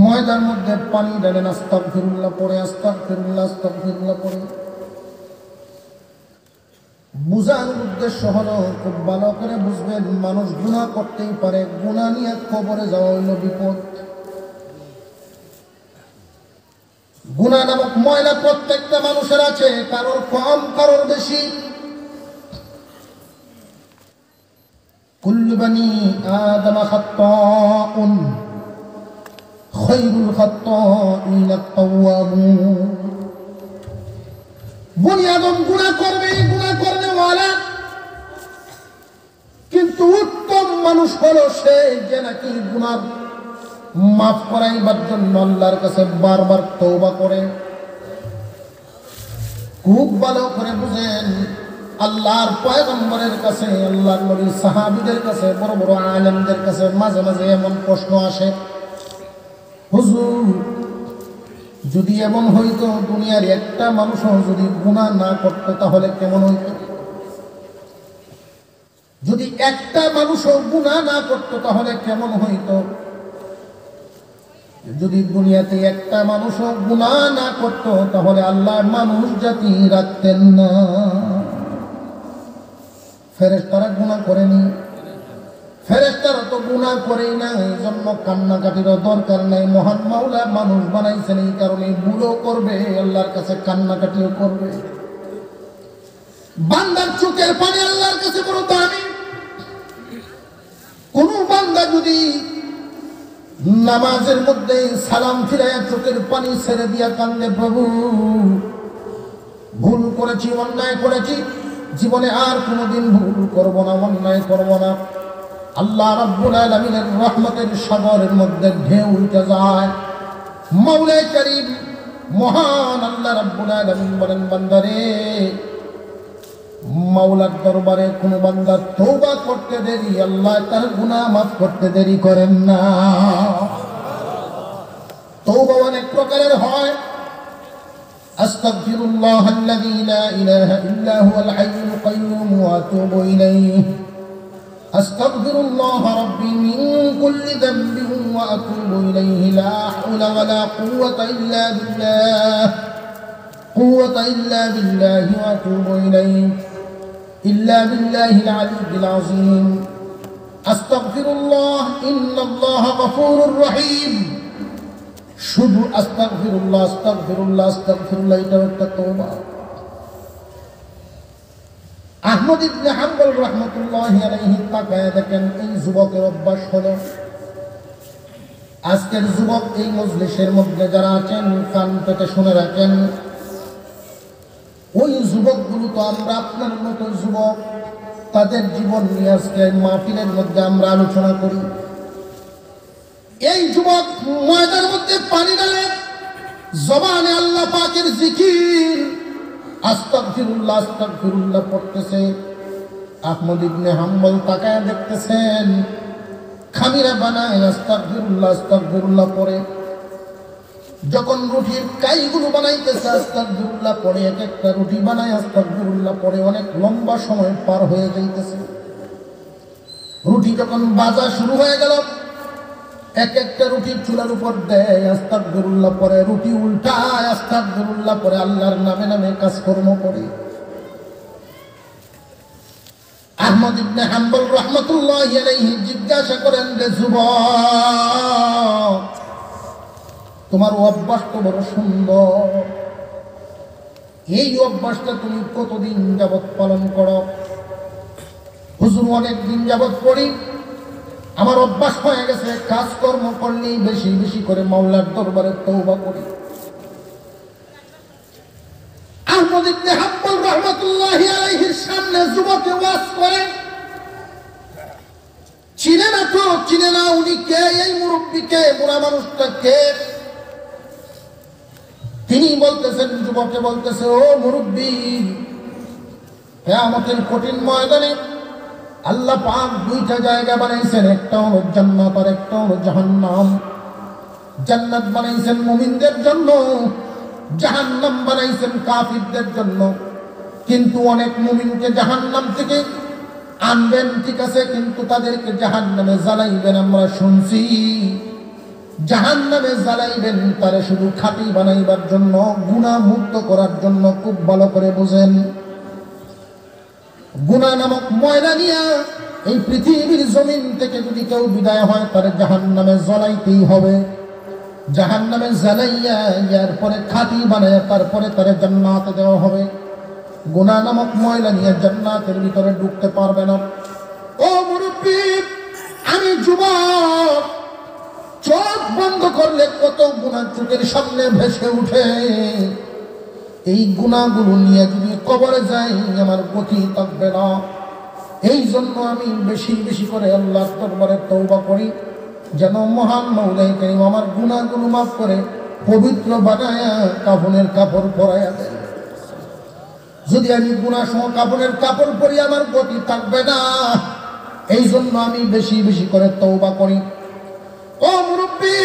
ময়দার মধ্যে পানি ঢালেন, আস্তাগফিরুল্লাহ পড়ে, আস্তাগফিরুল্লাহ আস্তাগফিরুল্লাহ পড়ে। বুঝানোর উদ্দেশ্য হলো, খুব ভালো করে বুঝবেন, মানুষ গুনাহ করতেই পারে, গুনাহ নিয়ে কবরে যাওয়া হইল বিপদ। গুনাহ নামক ময়লা প্রত্যেকটা মানুষের আছে, কারোর কম কারোর বেশি। কুল্লু বানি আদম খাত্তাউন খায়রুল খাত্তাইন আত-তাওয়াবুন। বনি আদম গুনাহ করবে, গুনাহ করবে ওয়ালা, কিন্তু উত্তম মানুষ হলো সে যে নাকি গুনাহ মাফ করাইবার জন্য আল্লাহর কাছে বারবার তওবা করে। খুব ভালো করে বুঝেন, আল্লাহর পয়গম্বরের কাছে, আল্লাহর নবীর সাহাবীদের কাছে, বড় বড় আলেমদের কাছে মাঝে মাঝে এমন প্রশ্ন আসে, হুজুর যদি এমন হইতো দুনিয়ার একটা মানুষও যদি গুনাহ না করতো তাহলে কেমন হইতো? যদি একটা মানুষও গুনাহ না করতো তাহলে কেমন হইতো? যদি দুনিয়াতে একটা মানুষও গুনাহ না করতো তাহলে আল্লাহ মানুষ জাতি রাখতেন না। ফেরেশতারা গুনাহ করেনি, ফেরেশতারা তো গুনাহ করেই না, এই জন্য কান্নাকাটিরও দরকার নাই। মহান মাওলা মানুষ বানাইছেন এই কারণে, ভুলও করবে, আল্লাহর কাছে কান্নাকাটিও করবে। বান্দার চোখের পানি আল্লাহর কাছে বড় দামি। কোন বান্দা যদি নামাজের মধ্যে সালাম ফিরাইয়া চোখের পানি ছেড়ে দিয়া কান্দে, প্রভু ভুল করেছি, অন্যায় করেছি, জীবনে আর কোনোদিন ভুল করব না, অন্যায় করব না, আল্লাহ রাব্বুল আলামিনের রহমতের সাগরের মধ্যে ঢেউ উঠে যায়। মাওলা কারীম মহান আল্লাহ রাব্বুল আলামিন বলেন, বান্দারে, মাওলার দরবারে কোন বান্দা তওবা করতে দেরি, আল্লাহ তার গুনাহ মাফ করতে দেরি করেন না। তওবা অনেক প্রকারের হয়। আস্তাগফিরুল্লাহ আল্লাযী লা ইলাহা ইল্লা হুয়াল হাইয়ুল কাইয়্যুম ওয়া আতুবু ইলাইহি। আস্তাগফিরুল্লাহ রাব্বী মিন কুল্লি যামবিন ওয়া আতুবু ইলাইহি। লা হাওলা ওয়া লা কুওয়াতা ইল্লা বিল্লাহ, কুওয়াতা ইল্লা বিল্লাহি ওয়া আতুবু ইলাইহি, ইল্লা বিল্লাহিল আলিয়্যিল আযীম। আস্তাগফিরুল্লাহ ইন্নাল্লাহা গফুরুর রহিম। শুধু আস্তাগফিরুল্লাহ আস্তাগফিরুল্লাহ আস্তাগফিরুল্লাহ, এটাও একটা তওবা। আহমদ ইবনে হাম্বল রাহমাতুল্লাহি আলাইহি তাকায় দেখেন, এই যুবকের অভ্যাস হলো, আজকের যুবক এই মজলিসের মধ্যে যারা আছেন কান পেতে শুনে রাখেন, ওই যুবকগুলো তো আমরা আপনার মতো যুবক, তাদের জীবন নিয়ে আজকে মাহফিলের মধ্যে আমরা আলোচনা করি। এই যুবক ময়দার মধ্যে পানি ঢালে, জবানে আল্লাহ পাকের জিকির আস্তাগফিরুল্লাহ আস্তাগফিরুল্লাহ পড়তেছে। আহমদ ইবনে হাম্বল তাকায় দেখতেছেন, খামিরা বানায় আস্তাগফিরুল্লাহ আস্তাগফিরুল্লাহ পড়ে। যখন রুটির কাইগুলো বানাইতেছে আস্তাগফিরুল্লাহ পড়ে, এক একটা রুটি বানায় আস্তাগফিরুল্লাহ পড়ে, অনেক লম্বা সময় পার হয়ে যাইতেছে। রুটি যখন বাজা শুরু হয়ে গেল, এক একটা রুটি চুলার উপর দেয়, আস্তাগফিরুল্লাহ পরে, রুটি উল্টায় আস্তাগফিরুল্লাহ পরে, আল্লাহর নামে নামে কাজকর্ম করে। আহমদ ইবনে হাম্বল রাহমাতুল্লাহি আলাইহি জিজ্ঞাসা করেন, রে যুবক, তোমার অভ্যাস তো বড় সুন্দর, এই অভ্যাসটা তুমি কতদিন যাবৎ পালন করো? হুজুর, অনেক দিন যাবৎ করি, আমার অভ্যাস হয়ে গেছে, কাজকর্ম করলেই বেশি বেশি করে মাওলার দরবারে তওবা করি। আহমদ ইবনে হাম্বল রাহমাতুল্লাহি আলাইহির সামনে যুবকে ওয়াজ করেন, চিনে না তো, চিনে না উনি কে, এই মুরব্বীকে, বুড়া মানুষটা কে? তিনি বলতেছেন, যুবকে বলতেছে, ও মুরব্বী, কিয়ামতের কঠিন ময়দানে আল্লাহ পাক দুইটা জায়গা বানাইছেন, একটা হলো জান্নাত আর একটা হলো জাহান্নাম। জান্নাত বানাইছেন মুমিনদের জন্য, জাহান্নাম বানাইছেন কাফিরদের জন্য। কিন্তু অনেক মুমিনকে জাহান্নাম থেকে আনবেন, ঠিক আছে, কিন্তু তাদেরকে জাহান্নামে জ্বালাইবেন। আমরা শুনছি জাহান্নামে জ্বালাইবেন তারে শুধু খাঁটি বানাইবার জন্য, গুনাহ মুক্ত করার জন্য। খুব ভালো করে বুঝেন, গুনাহ নামক ময়লা নিয়া এই পৃথিবীর জমিন থেকে যদি কেউ বিদায় হয়, তারে জাহান্নামে জ্বালাইতেই হবে। জাহান্নামে জ্বালাইয়া এরপরে খাঁটি বানায় তারপরে তারে জান্নাতে দেওয়া হবে। গুনাহ নামক ময়লা নিয়ে জান্নাতের ভিতরে ঢুকতে পারবে না। ও মুরব্বী, আমি যুবক, চোখ বন্ধ করলে কত গুনাহ চোখের সামনে ভেসে উঠে। এই গুনাহগুলো নিয়ে যদি কবরে যাই, আমার গতি থাকবে না। এই জন্য আমি বেশি বেশি করে আল্লাহর দরবারে তওবা করি, যেন মহান মওলাই কারীম আমার গুনাহগুলো মাফ করে পবিত্র বানায়া কাফনের কাপড় পরাইয়া দেন। যদি আমি গুনাহ সহ কাফনের কাপড় পরি, আমার গতি থাকবে না। এই জন্য আমি বেশি বেশি করে তওবা করি। ও মুরব্বী,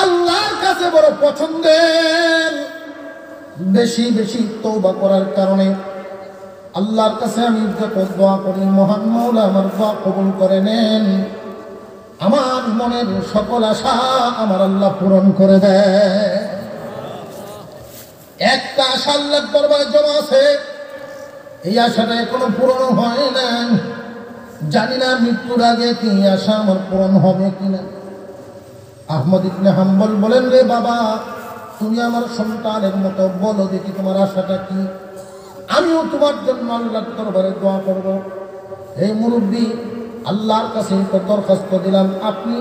আল্লাহর কাছে বড় পছন্দের, বেশি বেশি তওবা করার কারণে আল্লাহর কাছে আমি যত দোয়া করি, মহান মওলা আমার দোয়া কবুল করে নেন। আমার মনের সকল আশা আমার আল্লাহ পূরণ করে দেয়। একটা আশা আল্লাহর দরবারে জমা আছে, এই আশাটা এখনো পূরণ হয় না। জানি না মৃত্যুর আগে কি আশা আমার পূরণ হবে কিনা। আহমদ ইবনে হাম্বল বলেন, রে বাবা, তুমি আমার সন্তানের মতো বলো দেখি তোমার আশাটা কি, আমিও তোমার জন্য আল্লাহর দরবারে দোয়া করব। এই মুরব্বী, আল্লাহর কাছে তো দরখাস্ত দিলাম, আপনি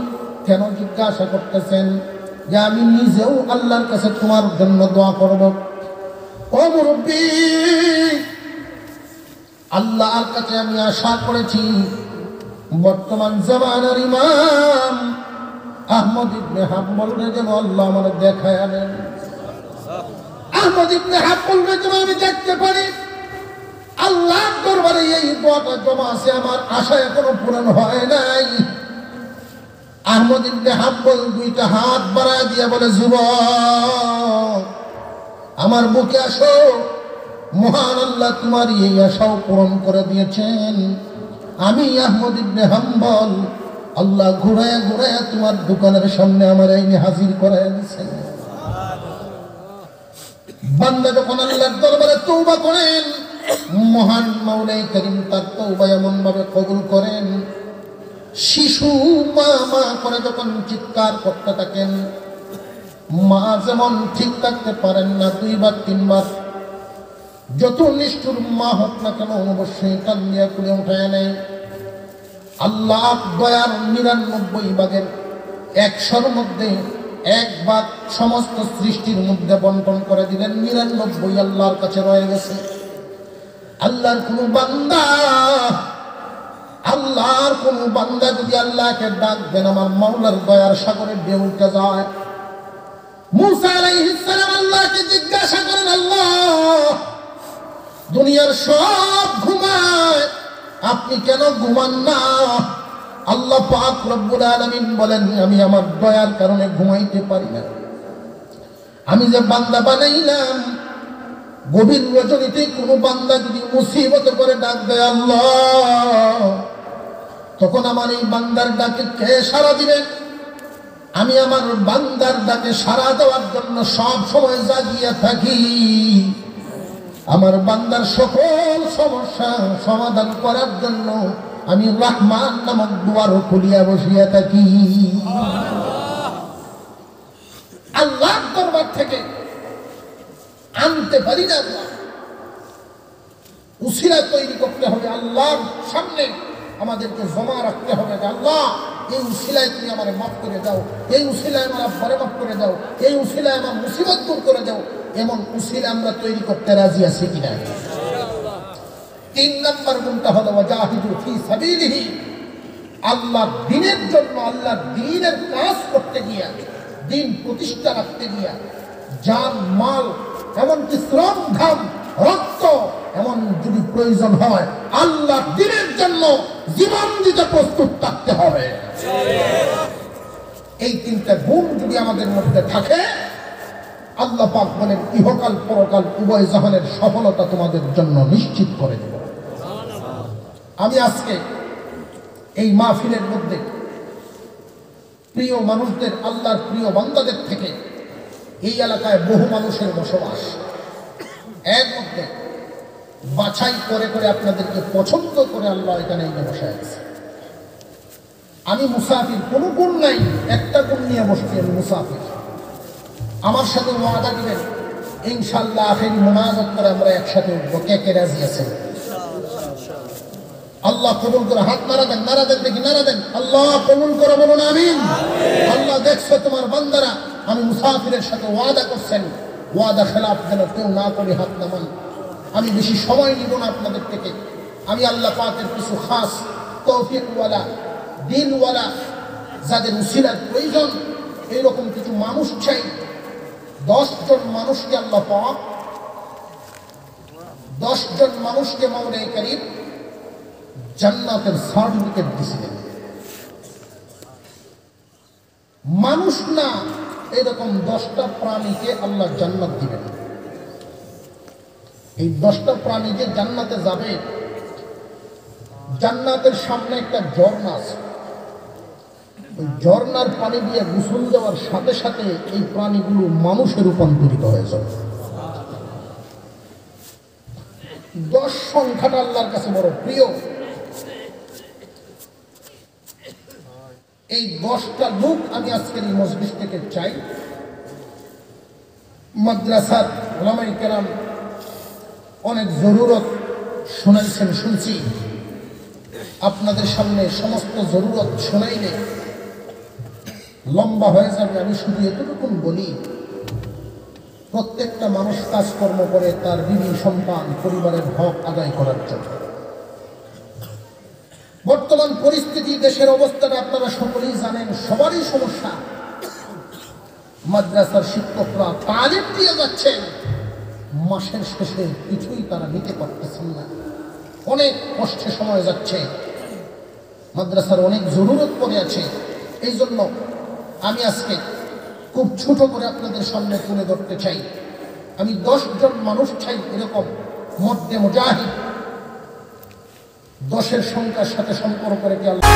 কেন জিজ্ঞাসা করতেছেন যে আমি নিজেও আল্লাহর কাছে তোমার জন্য দোয়া করব? ও মুরব্বী, আল্লাহর কাছে আমি আশা করেছি বর্তমান জামানার ইমাম আহমদ ইবনে হাম্বলকে যেন আল্লাহ আমার দেখায় আনেন। আহমদ ইবনে হাম্বলকে যেন আমি দেখতে পারি। আল্লাহর দরবারে এই দোয়াটা জমা আছে, আমার আশা এখনো পূরণ হয় নাই। আহমদ ইবনে হাম্বল দুইটা হাত বাড়ায় দিয়ে বলে, যুবক, আমার বুকে আসো, মহান আল্লাহ তোমার এই আশাও পূরণ করে দিয়েছেন। আমি আহমদ ইবনে হাম্বল, আল্লাহ ঘুরায়া ঘুরায়া তোমার দোকানের সামনে আমার আইনে হাজির করায় দিয়েছেন। বান্দা যখন আল্লাহর দরবারে তওবা করেন, মহান মওলাই কারীম তার তওবা এমন ভাবে কবুল করেন, শিশু মা মা করে যখন চিৎকার করতে থাকেন, মা যেমন ঠিক থাকতে পারেন না, দুইবার তিনবার যত নিষ্ঠুর মা হোক না কেন অবশ্যই কান্দিয়া কুলে উঠায় নেয়। আল্লাহ দয়ার ৯৯ ভাগের ১০০-র মধ্যে ১ ভাগ সমস্ত সৃষ্টির মধ্যে বন্টন করে দিলেন। ৯৯ আল্লাহর কাছে রয়ে গেছে। আল্লাহর কোন বান্দা যদি আল্লাহকে ডাক দেন, আমার মাওলার দয়ার সাগরে ঢেউ উঠে যায়। মুসা আলাইহিস সালাম আল্লাহকে জিজ্ঞাসা করেন, আল্লাহ, দুনিয়ার সব ঘুমায়, আপনি কেন ঘুমান না? আল্লাহ পাক রব্বুল আলামিন বলেন, আমি আমার দয়ার কারণে ঘুমাইতে পারি না। আমি যে বান্দা বানাইলাম, গভীর রজনীতে কোনো বান্দা যদি মুসিবত করে ডাক দেয় আল্লাহ, তখন আমার এই বান্দার ডাকে কে সাড়া দিবেন? আমি আমার বান্দার ডাকে সাড়া দেওয়ার জন্য সব সময় জাগিয়ে থাকি। আমার বান্দার সকল সমস্যা সমাধান করার জন্য আমি রহমান নামক দুয়ারও খুলিয়া বসিয়া থাকি। আল্লাহর দরবার থেকে আনতে পারি না, উসিলা তৈরি করতে হবে। আল্লাহর সামনে আমাদেরকে জমা রাখতে হবে যে আল্লাহ, এই উসিলায় তুমি আমার মাফ করে দাও, এই উসিলায় আমার আব্বারে মাফ করে দাও, এই উসিলায় আমার মুসিবত দূর করে দাও। এমন উসিলা আমরা তৈরি করতে রাজি আছি কিনা? 3 নম্বর গুণটা হলো ওয়াজাহিদু ফি সাবিলিহি, আল্লাহর দ্বীনের জন্য, আল্লাহর দ্বীনের কাজ করতে গিয়া, দ্বীন প্রতিষ্ঠা রাখতে গিয়া জান মাল এমনকি শ্রম ঘাম রক্ত এমন যদি প্রয়োজন হয় আল্লাহর দ্বীনের জন্য জীবন দিতে প্রস্তুত থাকতে হবে। এই 3টা গুণ যদি আমাদের মধ্যে থাকে, আল্লাহ পাক বলেন ইহকাল পরকাল উভয় জাহানের সফলতা তোমাদের জন্য নিশ্চিত করে দেব। আমি আজকে এই মাহফিলের মধ্যে প্রিয় মানুষদের, আল্লাহর প্রিয় বান্দাদের থেকে এই এলাকায় বহু মানুষের বসবাস, এর মধ্যে বাছাই করে করে আপনাদেরকে পছন্দ করে আল্লাহ এখানে এনে বসায় আছে। আমি মুসাফির, কোনো গুণ নাই, একটা গুণ নিয়ে বসছি, আমি মুসাফির। আমার সাথে ওয়াদা দিবেন ইনশাআল্লাহ আখেরি মুনাজাত করে আমরা একসাথে উঠবো। কে কে রাজি আছেন? আল্লাহ কবুল করে। হাত নাড়া দেন, নাড়া দেন, দেখি নাড়া দেন। আল্লাহ কবুল করে, বলুন আমিন। আল্লাহ দেখছে তোমার বান্দারা আমি মুসাফিরের সাথে ওয়াদা করছেন, ওয়াদা খেলাফ যেন কেউ না করে হাত নামান। আমি বেশি সময় নিব না আপনাদের থেকে। আমি আল্লাহ পাকের কিছু খাস তৌফিকওয়ালা, দিলওয়ালা, যাদের উসিলার প্রয়োজন, এইরকম কিছু মানুষ চাই। 10 জন মানুষকে আল্লাহ পাক, 10 জন মানুষকে মাওলানা কারীম জান্নাতের সার্টিফিকেট দিয়েছিলেন। মানুষ না, এরকম 10টা প্রাণীকে আল্লাহ জান্নাত দিবেন। এই 10টা প্রাণী যে জান্নাতে যাবে, জান্নাতের সামনে একটা ঝর্ণা আছে, ওই ঝর্ণার পানি দিয়ে গোসল দেওয়ার সাথে সাথে এই প্রাণীগুলো মানুষে রূপান্তরিত হয়ে যাবে। 10 সংখ্যাটা আল্লাহর কাছে বড় প্রিয়। এই 10টা লোক আমি আজকের এই মজলিস থেকে চাই। মাদ্রাসার উলামায়ে কেরাম অনেক জরুরত শোনাইছেন, শুনছি। আপনাদের সামনে সমস্ত জরুরত শোনাইলে লম্বা হয়ে যাবে। আমি শুধু এতটুকু বলি, প্রত্যেকটা মানুষ কাজকর্ম করে তার বিবি সন্তান পরিবারের হক আদায় করার জন্য। বর্তমান পরিস্থিতি, দেশের অবস্থাটা আপনারা সকলেই জানেন, সবারই সমস্যা। মাদ্রাসার শিক্ষকরা তালিম দিয়ে যাচ্ছেন, মাসের শেষে কিছুই তারা নিতে পারতেছেন না, অনেক কষ্টে সময় যাচ্ছে, মাদ্রাসার অনেক জরুরত পড়ে আছে। এই জন্য আমি আজকে খুব ছোট করে আপনাদের সামনে তুলে ধরতে চাই। আমি 10 জন মানুষ চাই, এরকম মধ্যে মুজাহিদ, 10-এর সংখ্যার সাথে সম্পর্ক রেখে আল্লাহ